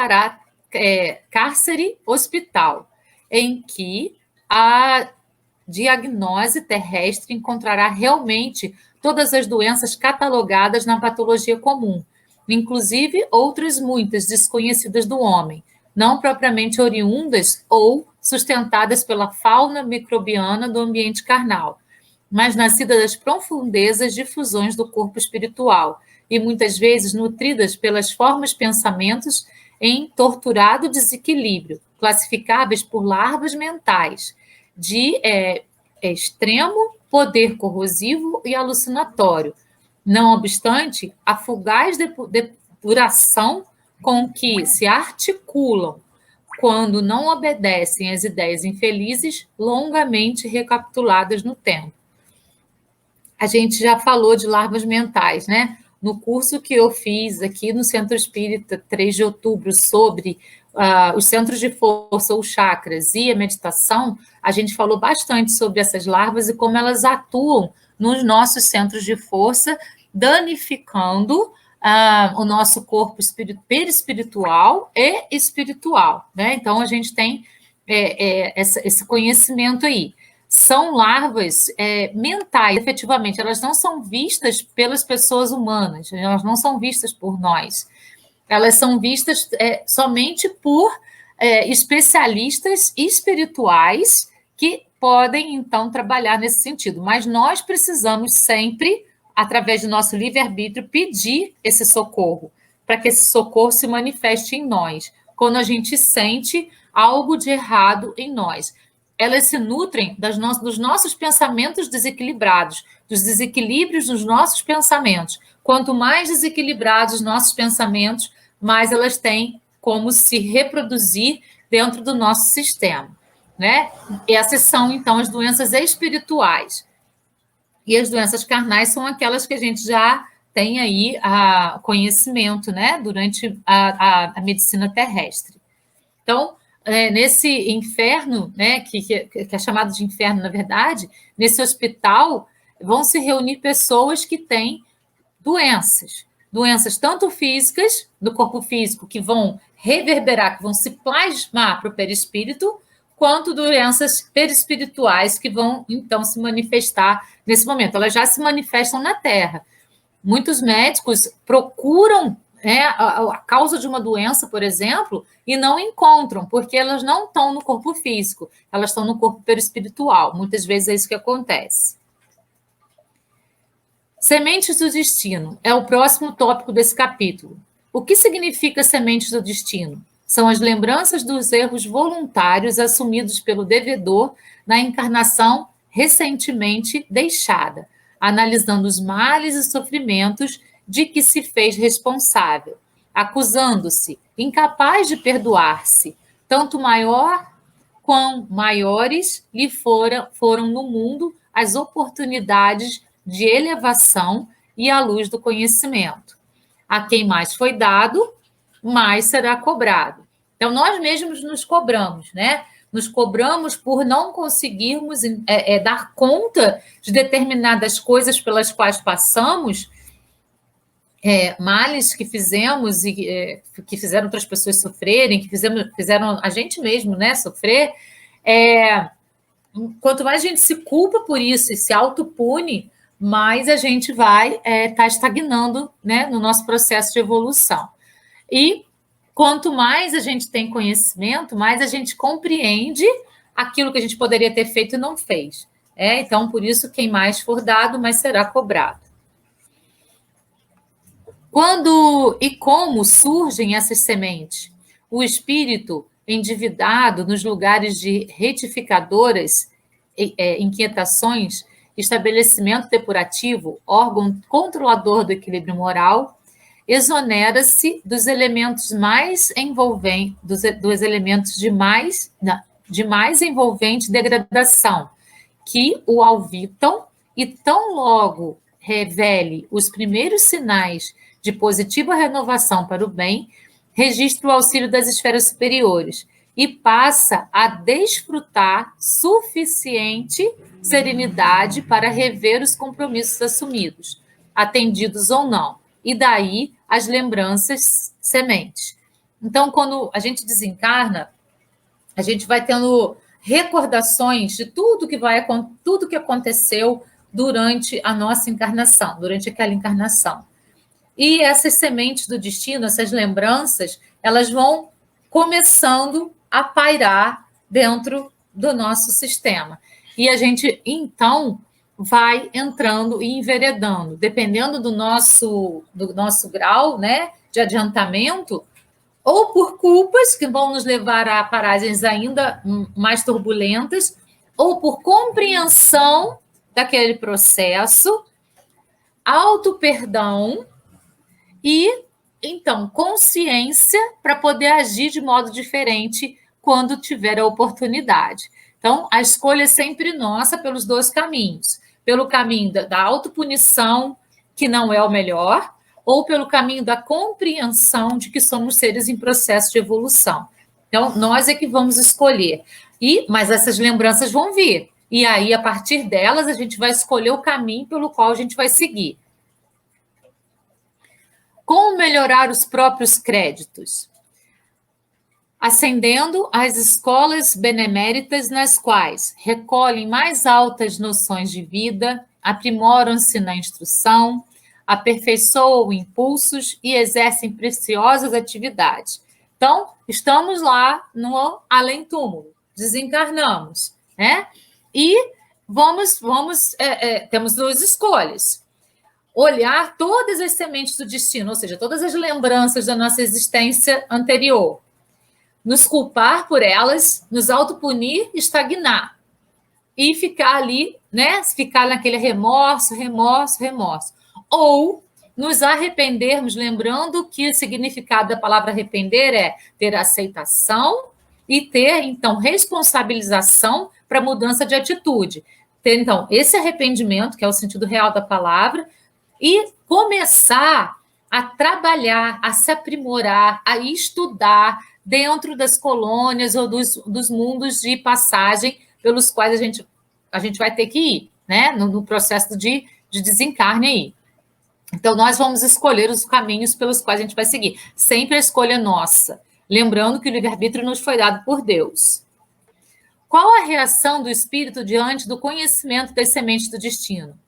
cárcere-hospital, em que a diagnose terrestre encontrará realmente todas as doenças catalogadas na patologia comum, inclusive outras muitas desconhecidas do homem, não propriamente oriundas ou sustentadas pela fauna microbiana do ambiente carnal, mas nascidas das profundezas difusões do corpo espiritual e muitas vezes nutridas pelas formas pensamentos em torturado desequilíbrio, classificáveis por larvas mentais, de extremo poder corrosivo e alucinatório. Não obstante, a fugaz depuração com que se articulam quando não obedecem às ideias infelizes longamente recapituladas no tempo. A gente já falou de larvas mentais, né? No curso que eu fiz aqui no Centro Espírita, 3 de outubro, sobre os centros de força ou chakras e a meditação, a gente falou bastante sobre essas larvas e como elas atuam nos nossos centros de força, danificando o nosso corpo perispiritual e espiritual, né? Então, a gente tem esse conhecimento aí. São larvas mentais, efetivamente, elas não são vistas pelas pessoas humanas, elas não são vistas por nós. Elas são vistas somente por especialistas espirituais que podem, então, trabalhar nesse sentido. Mas nós precisamos sempre, através do nosso livre-arbítrio, pedir esse socorro, para que esse socorro se manifeste em nós, quando a gente sente algo de errado em nós. Elas se nutrem dos nossos pensamentos desequilibrados, dos desequilíbrios dos nossos pensamentos. Quanto mais desequilibrados os nossos pensamentos, mais elas têm como se reproduzir dentro do nosso sistema, né? Essas são, então, as doenças espirituais. E as doenças carnais são aquelas que a gente já tem aí conhecimento, né? Durante a medicina terrestre. Então, nesse inferno, né, que é chamado de inferno, na verdade, nesse hospital vão se reunir pessoas que têm doenças tanto físicas, do corpo físico, que vão reverberar, que vão se plasmar para o perispírito, quanto doenças perispirituais que vão, então, se manifestar nesse momento. Elas já se manifestam na Terra. Muitos médicos procuram a causa de uma doença, por exemplo, e não encontram, porque elas não estão no corpo físico, elas estão no corpo perispiritual. Muitas vezes é isso que acontece. Sementes do destino é o próximo tópico desse capítulo. O que significa sementes do destino? São as lembranças dos erros voluntários assumidos pelo devedor na encarnação recentemente deixada, analisando os males e sofrimentos de que se fez responsável, acusando-se incapaz de perdoar-se, tanto maior quão maiores lhe foram no mundo as oportunidades de elevação e a luz do conhecimento. A quem mais foi dado, mais será cobrado. Então, nós mesmos nos cobramos, né? Nos cobramos por não conseguirmos dar conta de determinadas coisas pelas quais passamos, males que fizemos e que fizeram outras pessoas sofrerem, que fizeram a gente mesmo, né, sofrer. Quanto mais a gente se culpa por isso e se autopune, mais a gente vai estar estagnando, né, no nosso processo de evolução. E quanto mais a gente tem conhecimento, mais a gente compreende aquilo que a gente poderia ter feito e não fez. Então, por isso, quem mais for dado, mais será cobrado. Quando e como surgem essas sementes? O espírito endividado nos lugares de retificadoras, inquietações, estabelecimento depurativo, órgão controlador do equilíbrio moral, exonera-se dos elementos mais envolventes, dos elementos de mais envolvente degradação, que o alvitam, e tão logo revele os primeiros sinais de positiva renovação para o bem, registra o auxílio das esferas superiores e passa a desfrutar suficiente serenidade para rever os compromissos assumidos, atendidos ou não, e daí as lembranças sementes. Então, quando a gente desencarna, a gente vai tendo recordações de tudo que aconteceu durante a nossa encarnação, durante aquela encarnação. E essas sementes do destino, essas lembranças, elas vão começando a pairar dentro do nosso sistema. E a gente, então, vai entrando e enveredando, dependendo do nosso grau, né, de adiantamento, ou por culpas que vão nos levar a paragens ainda mais turbulentas, ou por compreensão daquele processo, auto-perdão e, então, consciência para poder agir de modo diferente quando tiver a oportunidade. Então, a escolha é sempre nossa pelos dois caminhos. Pelo caminho da autopunição, que não é o melhor, ou pelo caminho da compreensão de que somos seres em processo de evolução. Então, nós é que vamos escolher. Mas essas lembranças vão vir. E aí, a partir delas, a gente vai escolher o caminho pelo qual a gente vai seguir. Como melhorar os próprios créditos? Ascendendo às escolas beneméritas nas quais recolhem mais altas noções de vida, aprimoram-se na instrução, aperfeiçoam impulsos e exercem preciosas atividades. Então, estamos lá no além-túmulo, desencarnamos, né? E temos duas escolhas. Olhar todas as sementes do destino, ou seja, todas as lembranças da nossa existência anterior. Nos culpar por elas, nos autopunir, estagnar. E ficar ali, né? Ficar naquele remorso. Ou nos arrependermos, lembrando que o significado da palavra arrepender é ter aceitação e ter, então, responsabilização para mudança de atitude. Ter, então, esse arrependimento, que é o sentido real da palavra, e começar a trabalhar, a se aprimorar, a estudar dentro das colônias ou dos mundos de passagem pelos quais a gente vai ter que ir, né? No processo de desencarne aí. Então, nós vamos escolher os caminhos pelos quais a gente vai seguir. Sempre a escolha nossa. Lembrando que o livre-arbítrio nos foi dado por Deus. Qual a reação do espírito diante do conhecimento das sementes do destino?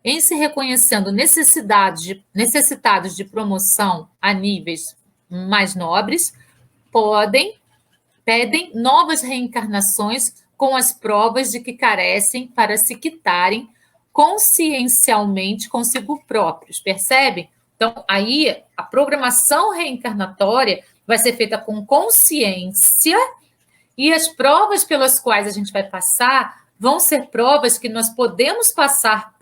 Em se reconhecendo necessitados de promoção a níveis mais nobres, pedem novas reencarnações com as provas de que carecem para se quitarem consciencialmente consigo próprios, percebem? Então, aí, a programação reencarnatória vai ser feita com consciência e as provas pelas quais a gente vai passar vão ser provas que nós podemos passar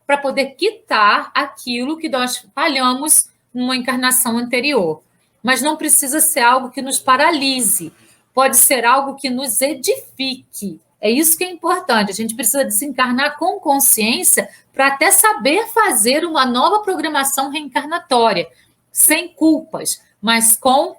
para poder quitar aquilo que nós falhamos numa encarnação anterior. Mas não precisa ser algo que nos paralise, pode ser algo que nos edifique. É isso que é importante, a gente precisa desencarnar com consciência para até saber fazer uma nova programação reencarnatória, sem culpas, mas com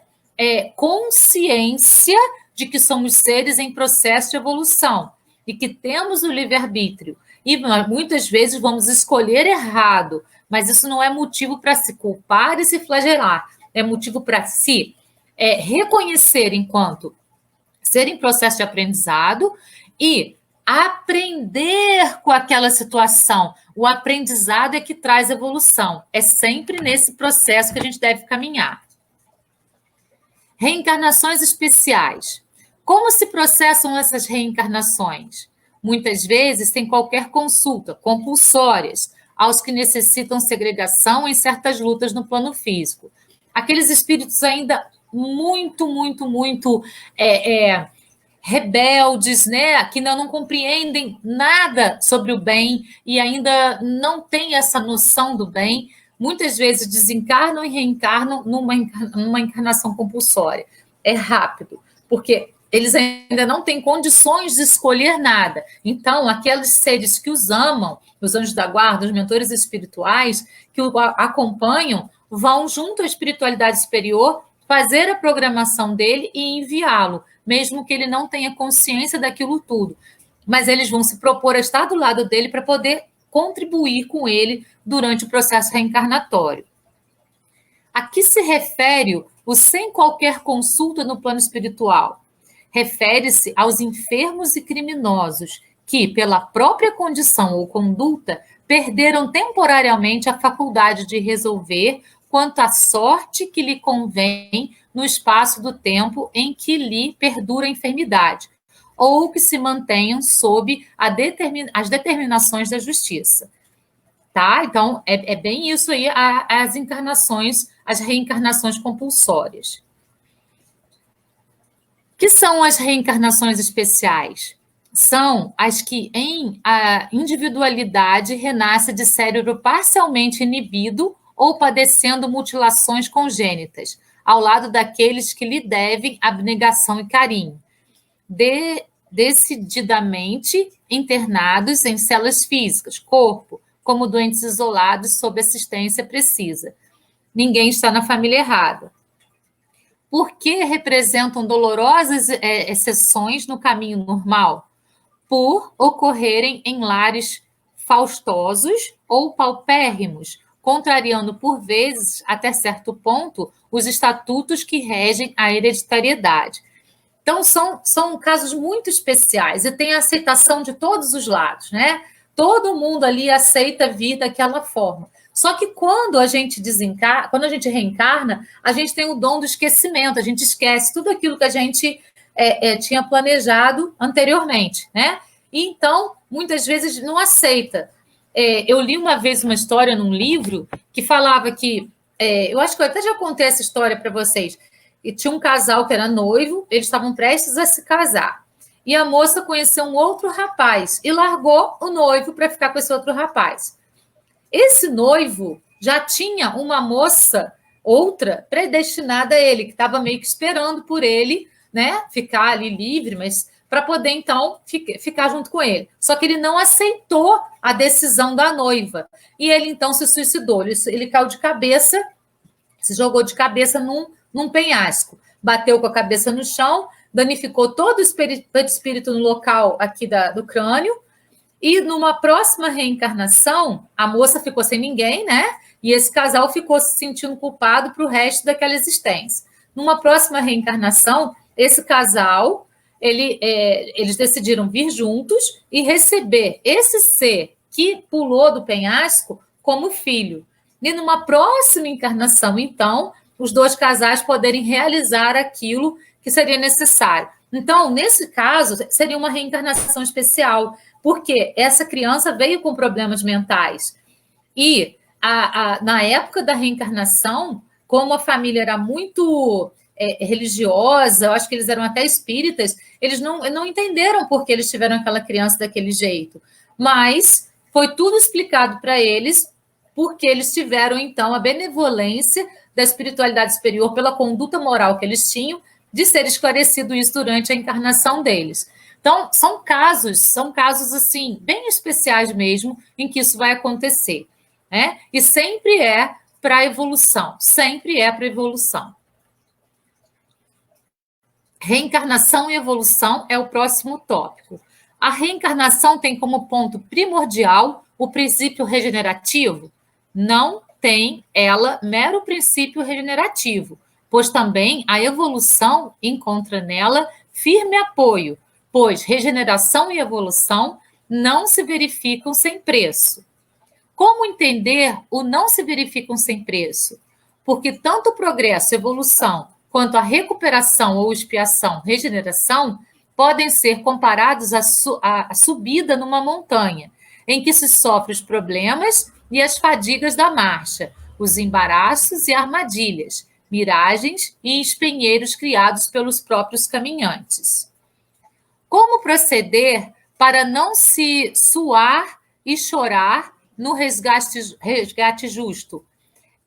consciência de que somos seres em processo de evolução e que temos o livre-arbítrio. E muitas vezes vamos escolher errado, mas isso não é motivo para se culpar e se flagelar, é motivo para se reconhecer enquanto ser em processo de aprendizado e aprender com aquela situação. O aprendizado é que traz evolução. É sempre nesse processo que a gente deve caminhar. Reencarnações especiais. Como se processam essas reencarnações? Muitas vezes sem qualquer consulta, compulsórias, aos que necessitam segregação em certas lutas no plano físico. Aqueles espíritos ainda muito rebeldes, né, que não compreendem nada sobre o bem e ainda não têm essa noção do bem, muitas vezes desencarnam e reencarnam numa encarnação compulsória. É rápido, porque eles ainda não têm condições de escolher nada. Então, aqueles seres que os amam, os anjos da guarda, os mentores espirituais, que o acompanham, vão junto à espiritualidade superior fazer a programação dele e enviá-lo, mesmo que ele não tenha consciência daquilo tudo. Mas eles vão se propor a estar do lado dele para poder contribuir com ele durante o processo reencarnatório. A que se refere o sem qualquer consulta no plano espiritual? Refere-se aos enfermos e criminosos que, pela própria condição ou conduta, perderam temporariamente a faculdade de resolver quanto à sorte que lhe convém no espaço do tempo em que lhe perdura a enfermidade, ou que se mantenham sob as determinações da justiça. Tá? Então, é bem isso aí, as encarnações, as reencarnações compulsórias. O que são as reencarnações especiais? São as que, em a individualidade, renasce de cérebro parcialmente inibido ou padecendo mutilações congênitas, ao lado daqueles que lhe devem abnegação e carinho, decididamente internados em celas físicas, corpo, como doentes isolados sob assistência precisa. Ninguém está na família errada. Por que representam dolorosas exceções no caminho normal? Por ocorrerem em lares faustosos ou paupérrimos, contrariando, por vezes, até certo ponto, os estatutos que regem a hereditariedade. Então, são casos muito especiais e tem a aceitação de todos os lados, né? Todo mundo ali aceita vir daquela forma. Só que quando a gente quando a gente reencarna, a gente tem o dom do esquecimento, a gente esquece tudo aquilo que a gente tinha planejado anteriormente, né? E então, muitas vezes, não aceita. Eu li uma vez uma história num livro que falava que, eu acho que eu até já contei essa história para vocês, e tinha um casal que era noivo, eles estavam prestes a se casar. E a moça conheceu um outro rapaz e largou o noivo para ficar com esse outro rapaz. Esse noivo já tinha uma moça, outra, predestinada a ele, que estava meio que esperando por ele, né, ficar ali livre, mas para poder, então, ficar junto com ele. Só que ele não aceitou a decisão da noiva. E ele, então, se suicidou. Ele caiu de cabeça, se jogou de cabeça num penhasco. Bateu com a cabeça no chão, danificou todo o espírito no local aqui do crânio. E numa próxima reencarnação, a moça ficou sem ninguém, né? E esse casal ficou se sentindo culpado para o resto daquela existência. Numa próxima reencarnação, esse casal, eles decidiram vir juntos e receber esse ser que pulou do penhasco como filho. E numa próxima encarnação, então, os dois casais poderem realizar aquilo que seria necessário. Então, nesse caso, seria uma reencarnação especial, porque essa criança veio com problemas mentais. E, na época da reencarnação, como a família era muito religiosa, eu acho que eles eram até espíritas, eles não entenderam por que eles tiveram aquela criança daquele jeito. Mas foi tudo explicado para eles, porque eles tiveram, então, a benevolência da espiritualidade superior pela conduta moral que eles tinham, de ser esclarecido isso durante a encarnação deles. Então, são casos assim, bem especiais mesmo, em que isso vai acontecer, né? E sempre é para a evolução, sempre é para a evolução. Reencarnação e evolução é o próximo tópico. A reencarnação tem como ponto primordial o princípio regenerativo? Não tem ela mero princípio regenerativo, pois também a evolução encontra nela firme apoio, pois regeneração e evolução não se verificam sem preço. Como entender o não se verificam sem preço? Porque tanto o progresso, evolução, quanto a recuperação ou expiação, regeneração, podem ser comparados à subida numa montanha, em que se sofre os problemas e as fadigas da marcha, os embaraços e armadilhas, miragens e espinheiros criados pelos próprios caminhantes. Como proceder para não se suar e chorar no resgate justo?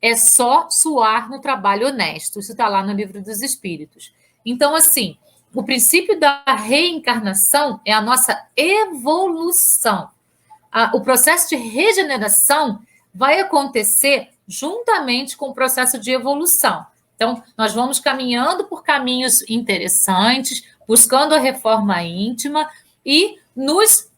É só suar no trabalho honesto. Isso está lá no Livro dos Espíritos. Então, assim, o princípio da reencarnação é a nossa evolução. O processo de regeneração vai acontecer juntamente com o processo de evolução. Então, nós vamos caminhando por caminhos interessantes, buscando a reforma íntima e nos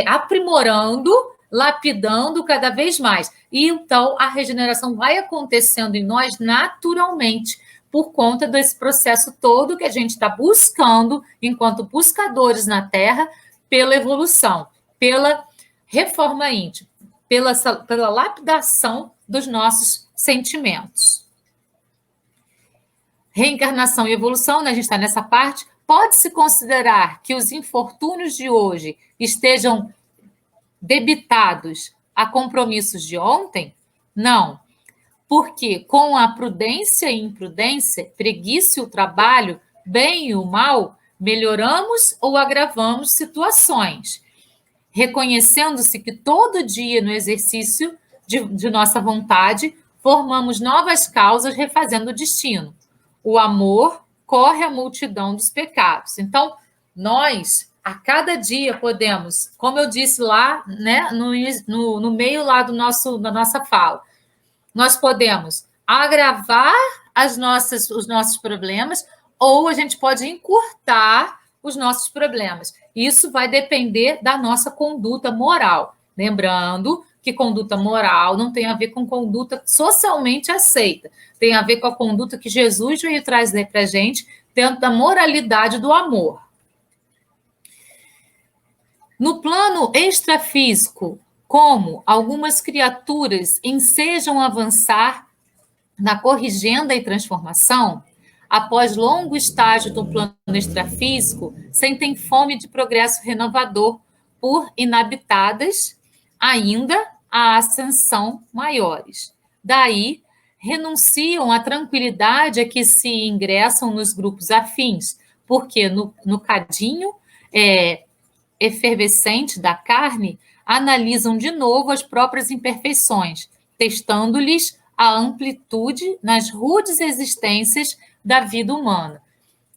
aprimorando, lapidando cada vez mais. E então a regeneração vai acontecendo em nós naturalmente, por conta desse processo todo que a gente está buscando, enquanto buscadores na Terra, pela evolução, pela reforma íntima, pela lapidação dos nossos sentimentos. Reencarnação e evolução, né, a gente está nessa parte. Pode-se considerar que os infortúnios de hoje estejam debitados a compromissos de ontem? Não, porque com a prudência e imprudência, preguiça e o trabalho, bem e o mal, melhoramos ou agravamos situações, reconhecendo-se que todo dia no exercício de nossa vontade, formamos novas causas refazendo o destino. O amor corre a multidão dos pecados. Então, nós, a cada dia, podemos, como eu disse lá, né, no meio lá da nossa fala, nós podemos agravar os nossos problemas ou a gente pode encurtar os nossos problemas. Isso vai depender da nossa conduta moral. Lembrando que conduta moral não tem a ver com conduta socialmente aceita. Tem a ver com a conduta que Jesus veio trazer para a gente dentro da moralidade do amor. No plano extrafísico, como algumas criaturas ensejam avançar na corrigenda e transformação, após longo estágio do plano extrafísico, sentem fome de progresso renovador por inabitadas ainda à ascensão maiores. Daí, renunciam à tranquilidade a que se ingressam nos grupos afins, porque no cadinho efervescente da carne, analisam de novo as próprias imperfeições, testando-lhes a amplitude nas rudes existências da vida humana.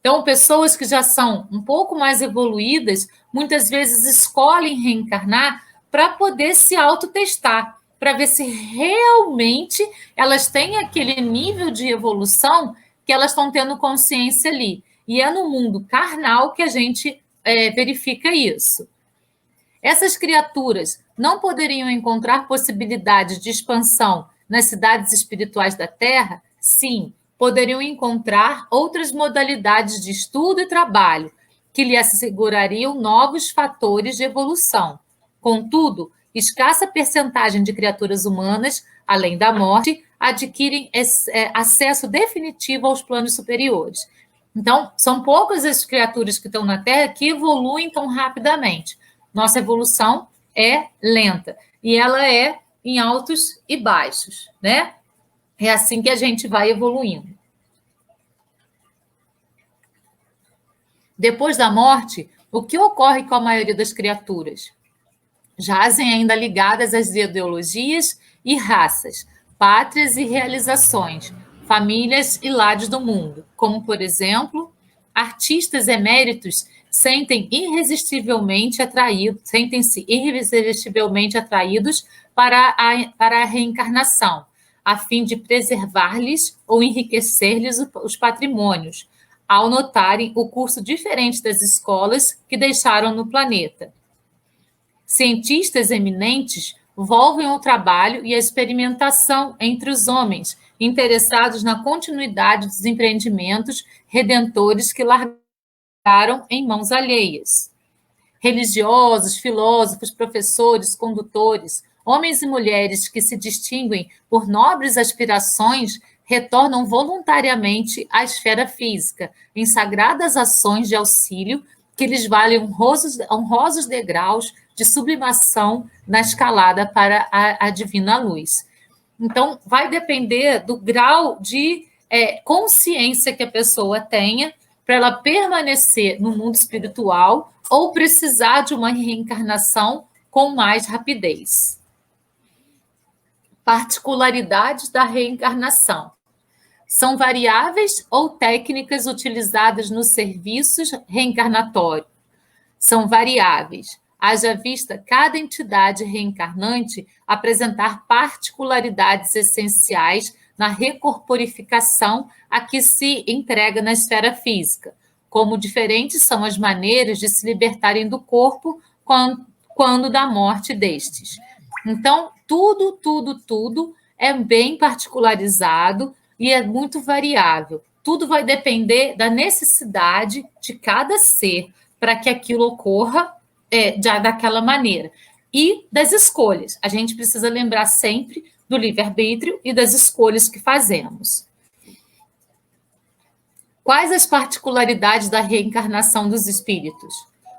Então, pessoas que já são um pouco mais evoluídas, muitas vezes escolhem reencarnar para poder se autotestar, para ver se realmente elas têm aquele nível de evolução que elas estão tendo consciência ali. E é no mundo carnal que a gente verifica isso. Essas criaturas não poderiam encontrar possibilidades de expansão nas cidades espirituais da Terra? Sim, poderiam encontrar outras modalidades de estudo e trabalho que lhe assegurariam novos fatores de evolução. Contudo, escassa percentagem de criaturas humanas, além da morte, adquirem acesso definitivo aos planos superiores. Então, são poucas as criaturas que estão na Terra que evoluem tão rapidamente. Nossa evolução é lenta e ela é em altos e baixos, né? É assim que a gente vai evoluindo. Depois da morte, o que ocorre com a maioria das criaturas? Jazem ainda ligadas às ideologias e raças, pátrias e realizações, famílias e lares do mundo, como, por exemplo, artistas eméritos sentem-se irresistivelmente atraídos para a reencarnação, a fim de preservar-lhes ou enriquecer-lhes os patrimônios, ao notarem o curso diferente das escolas que deixaram no planeta. Cientistas eminentes volvem ao trabalho e à experimentação entre os homens, interessados na continuidade dos empreendimentos redentores que largaram em mãos alheias. Religiosos, filósofos, professores, condutores, homens e mulheres que se distinguem por nobres aspirações retornam voluntariamente à esfera física, em sagradas ações de auxílio que lhes valem honrosos degraus de sublimação na escalada para a divina luz. Então, vai depender do grau de consciência que a pessoa tenha para ela permanecer no mundo espiritual ou precisar de uma reencarnação com mais rapidez. Particularidades da reencarnação. São variáveis ou técnicas utilizadas nos serviços reencarnatórios? São variáveis. Haja vista cada entidade reencarnante apresentar particularidades essenciais na recorporificação a que se entrega na esfera física, como diferentes são as maneiras de se libertarem do corpo quando da morte destes. Então, tudo é bem particularizado e é muito variável. Tudo vai depender da necessidade de cada ser para que aquilo ocorra daquela maneira. E das escolhas. A gente precisa lembrar sempre do livre-arbítrio e das escolhas que fazemos. Quais as particularidades da reencarnação dos espíritos?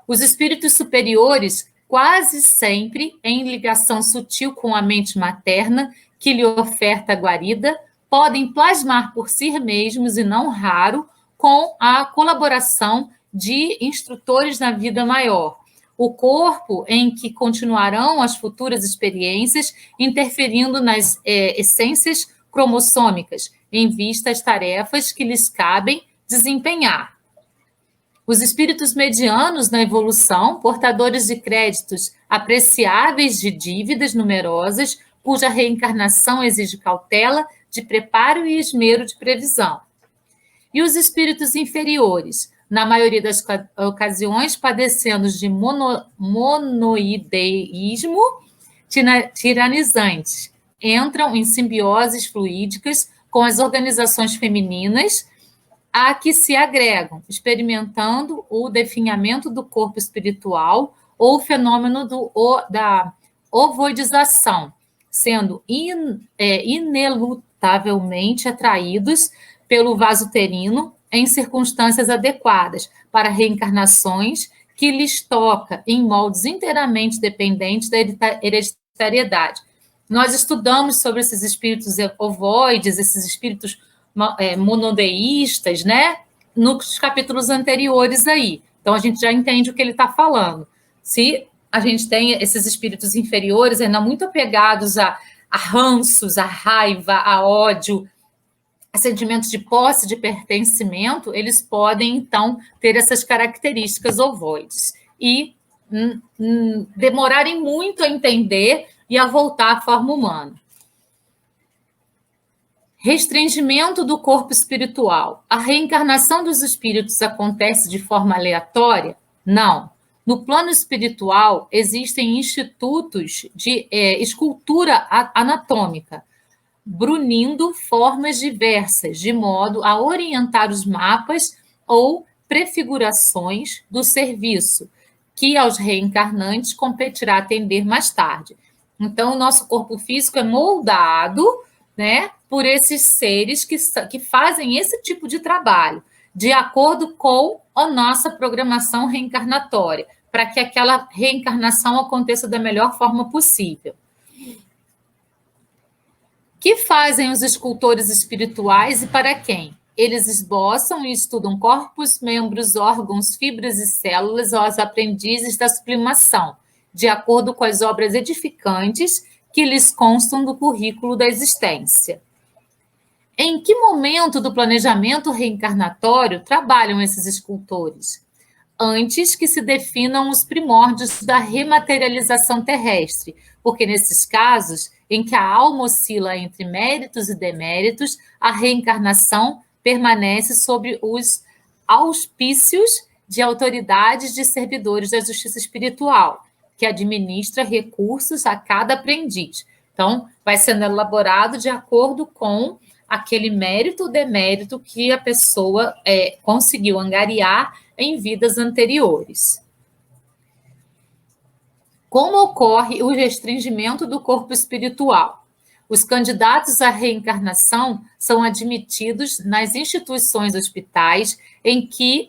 Os espíritos superiores, quase sempre em ligação sutil com a mente materna, que lhe oferta a guarida, podem plasmar por si mesmos, e não raro, com a colaboração de instrutores na vida maior. O corpo em que continuarão as futuras experiências, interferindo nas essências cromossômicas, em vista às tarefas que lhes cabem desempenhar. Os espíritos medianos na evolução, portadores de créditos apreciáveis de dívidas numerosas, cuja reencarnação exige cautela, de preparo e esmero de previsão. E os espíritos inferiores, na maioria das ocasiões, padecendo de monoideísmo tiranizante, entram em simbioses fluídicas com as organizações femininas a que se agregam, experimentando o definhamento do corpo espiritual ou o fenômeno da ovoidização, sendo inelutavelmente atraídos pelo vaso uterino em circunstâncias adequadas para reencarnações que lhes toca em moldes inteiramente dependentes da hereditariedade. Nós estudamos sobre esses espíritos ovoides, esses espíritos monodeístas, né? Nos capítulos anteriores aí. Então, a gente já entende o que ele está falando. Se a gente tem esses espíritos inferiores ainda muito apegados a ranços, a raiva, a ódio, a sentimentos de posse, de pertencimento, eles podem, então, ter essas características ovoides e demorarem muito a entender e a voltar à forma humana. Restringimento do corpo espiritual. A reencarnação dos espíritos acontece de forma aleatória? Não. No plano espiritual, existem institutos de escultura anatômica, brunindo formas diversas, de modo a orientar os mapas ou prefigurações do serviço, que aos reencarnantes competirá atender mais tarde. Então, o nosso corpo físico é moldado, né, por esses seres que fazem esse tipo de trabalho, de acordo com a nossa programação reencarnatória, para que aquela reencarnação aconteça da melhor forma possível. Que fazem os escultores espirituais e para quem? Eles esboçam e estudam corpos, membros, órgãos, fibras e células aos aprendizes da sublimação, de acordo com as obras edificantes que lhes constam do currículo da existência. Em que momento do planejamento reencarnatório trabalham esses escultores? Antes que se definam os primórdios da rematerialização terrestre, porque nesses casos, em que a alma oscila entre méritos e deméritos, a reencarnação permanece sob os auspícios de autoridades de servidores da justiça espiritual, que administra recursos a cada aprendiz. Então, vai sendo elaborado de acordo com aquele mérito ou demérito que a pessoa conseguiu angariar em vidas anteriores. Como ocorre o restringimento do corpo espiritual? Os candidatos à reencarnação são admitidos nas instituições hospitais em que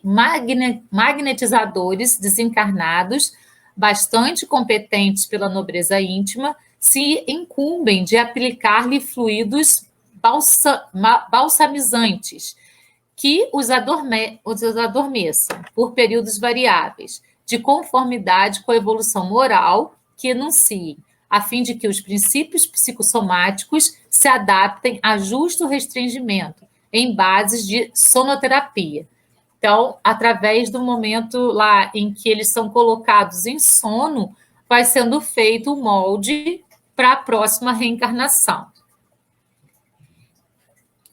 magnetizadores desencarnados, bastante competentes pela nobreza íntima, se incumbem de aplicar-lhe fluidos balsamizantes, que os adormeçam por períodos variáveis, de conformidade com a evolução moral que enunciem, a fim de que os princípios psicossomáticos se adaptem a justo restringimento, em bases de sonoterapia. Então, através do momento lá em que eles são colocados em sono, vai sendo feito o molde para a próxima reencarnação.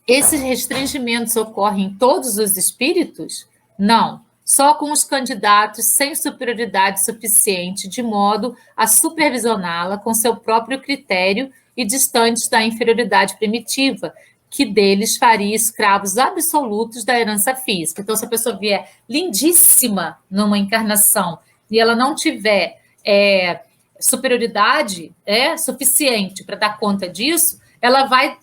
Esses restringimentos ocorrem em todos os espíritos? Não, só com os candidatos sem superioridade suficiente, de modo a supervisioná-la com seu próprio critério e distantes da inferioridade primitiva, que deles faria escravos absolutos da herança física. Então, se a pessoa vier lindíssima numa encarnação e ela não tiver superioridade suficiente para dar conta disso, ela vai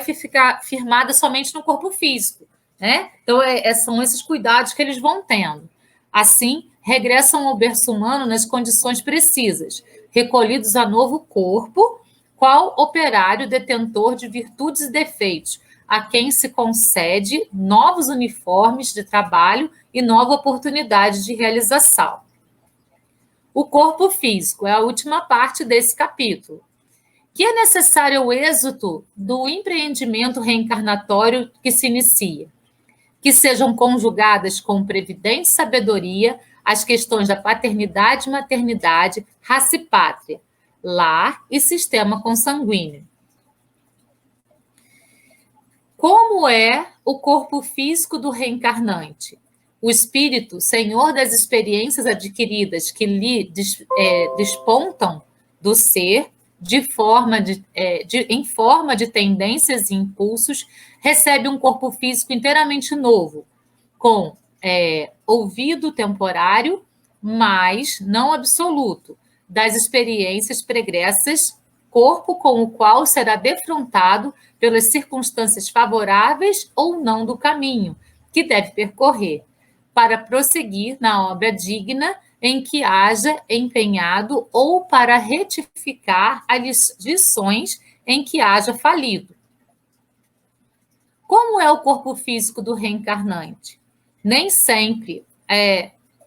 ficar firmada somente no corpo físico, né? Então, são esses cuidados que eles vão tendo. Assim, regressam ao berço humano nas condições precisas, recolhidos a novo corpo, qual operário detentor de virtudes e defeitos, a quem se concede novos uniformes de trabalho e nova oportunidade de realização. O corpo físico é a última parte desse capítulo. Que é necessário o êxito do empreendimento reencarnatório que se inicia, que sejam conjugadas com previdente sabedoria as questões da paternidade e maternidade, raça e pátria, lar e sistema consanguíneo. Como é o corpo físico do reencarnante? O espírito, senhor das experiências adquiridas que lhe despontam do ser, em forma de tendências e impulsos, recebe um corpo físico inteiramente novo, com ouvido temporário, mas não absoluto, das experiências pregressas, corpo com o qual será defrontado pelas circunstâncias favoráveis ou não do caminho que deve percorrer, para prosseguir na obra digna em que haja empenhado ou para retificar as lições em que haja falido. Como é o corpo físico do reencarnante? Nem sempre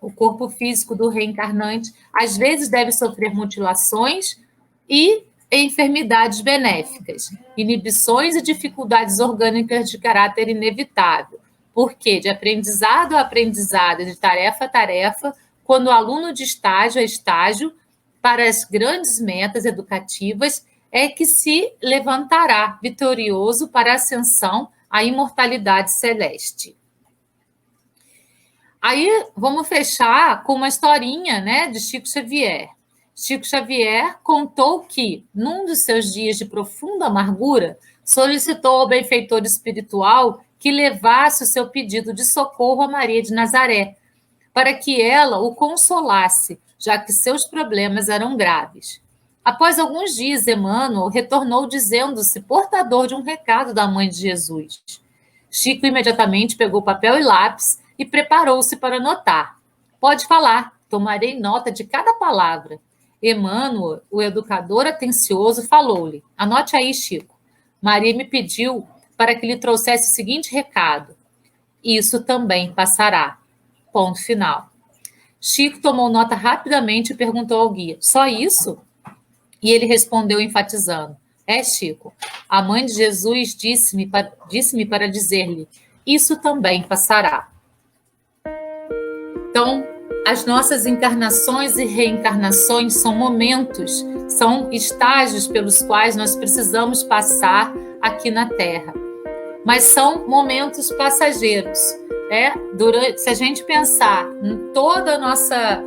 o corpo físico do reencarnante, às vezes, deve sofrer mutilações e enfermidades benéficas, inibições e dificuldades orgânicas de caráter inevitável, porque de aprendizado a aprendizado, de tarefa a tarefa, quando o aluno de estágio a estágio, para as grandes metas educativas, é que se levantará vitorioso para a ascensão à imortalidade celeste. Aí vamos fechar com uma historinha, né, de Chico Xavier. Chico Xavier contou que, num dos seus dias de profunda amargura, solicitou ao benfeitor espiritual que levasse o seu pedido de socorro a Maria de Nazaré, para que ela o consolasse, já que seus problemas eram graves. Após alguns dias, Emmanuel retornou dizendo-se portador de um recado da mãe de Jesus. Chico imediatamente pegou papel e lápis e preparou-se para anotar. Pode falar, tomarei nota de cada palavra. Emmanuel, o educador atencioso, falou-lhe: anote aí, Chico. Maria me pediu para que lhe trouxesse o seguinte recado: isso também passará. Ponto final. Chico tomou nota rapidamente e perguntou ao guia: só isso? E ele respondeu enfatizando: Chico, a mãe de Jesus disse-me para dizer-lhe: isso também passará. Então, as nossas encarnações e reencarnações são momentos, são estágios pelos quais nós precisamos passar aqui na Terra. Mas são momentos passageiros. Se a gente pensar em toda a nossa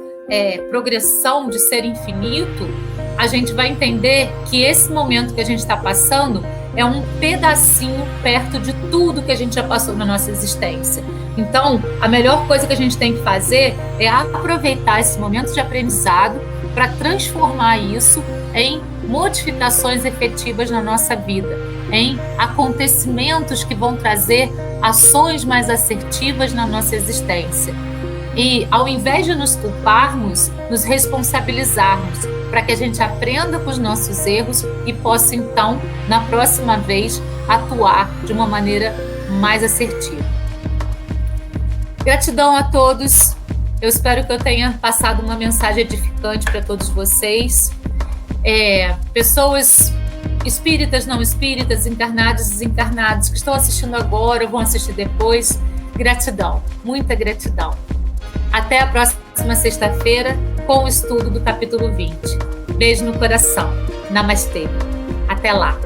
progressão de ser infinito, a gente vai entender que esse momento que a gente está passando é um pedacinho perto de tudo que a gente já passou na nossa existência. Então, a melhor coisa que a gente tem que fazer é aproveitar esse momento de aprendizado para transformar isso em modificações efetivas na nossa vida, em acontecimentos que vão trazer ações mais assertivas na nossa existência. E, ao invés de nos culparmos, nos responsabilizarmos, para que a gente aprenda com os nossos erros e possa, então, na próxima vez, atuar de uma maneira mais assertiva. Gratidão a todos. Eu espero que eu tenha passado uma mensagem edificante para todos vocês. Pessoas espíritas, não espíritas, encarnados, desencarnados, que estão assistindo agora, vão assistir depois. Gratidão, muita gratidão. Até a próxima sexta-feira com o estudo do capítulo 20. Beijo no coração. Namastê. Até lá.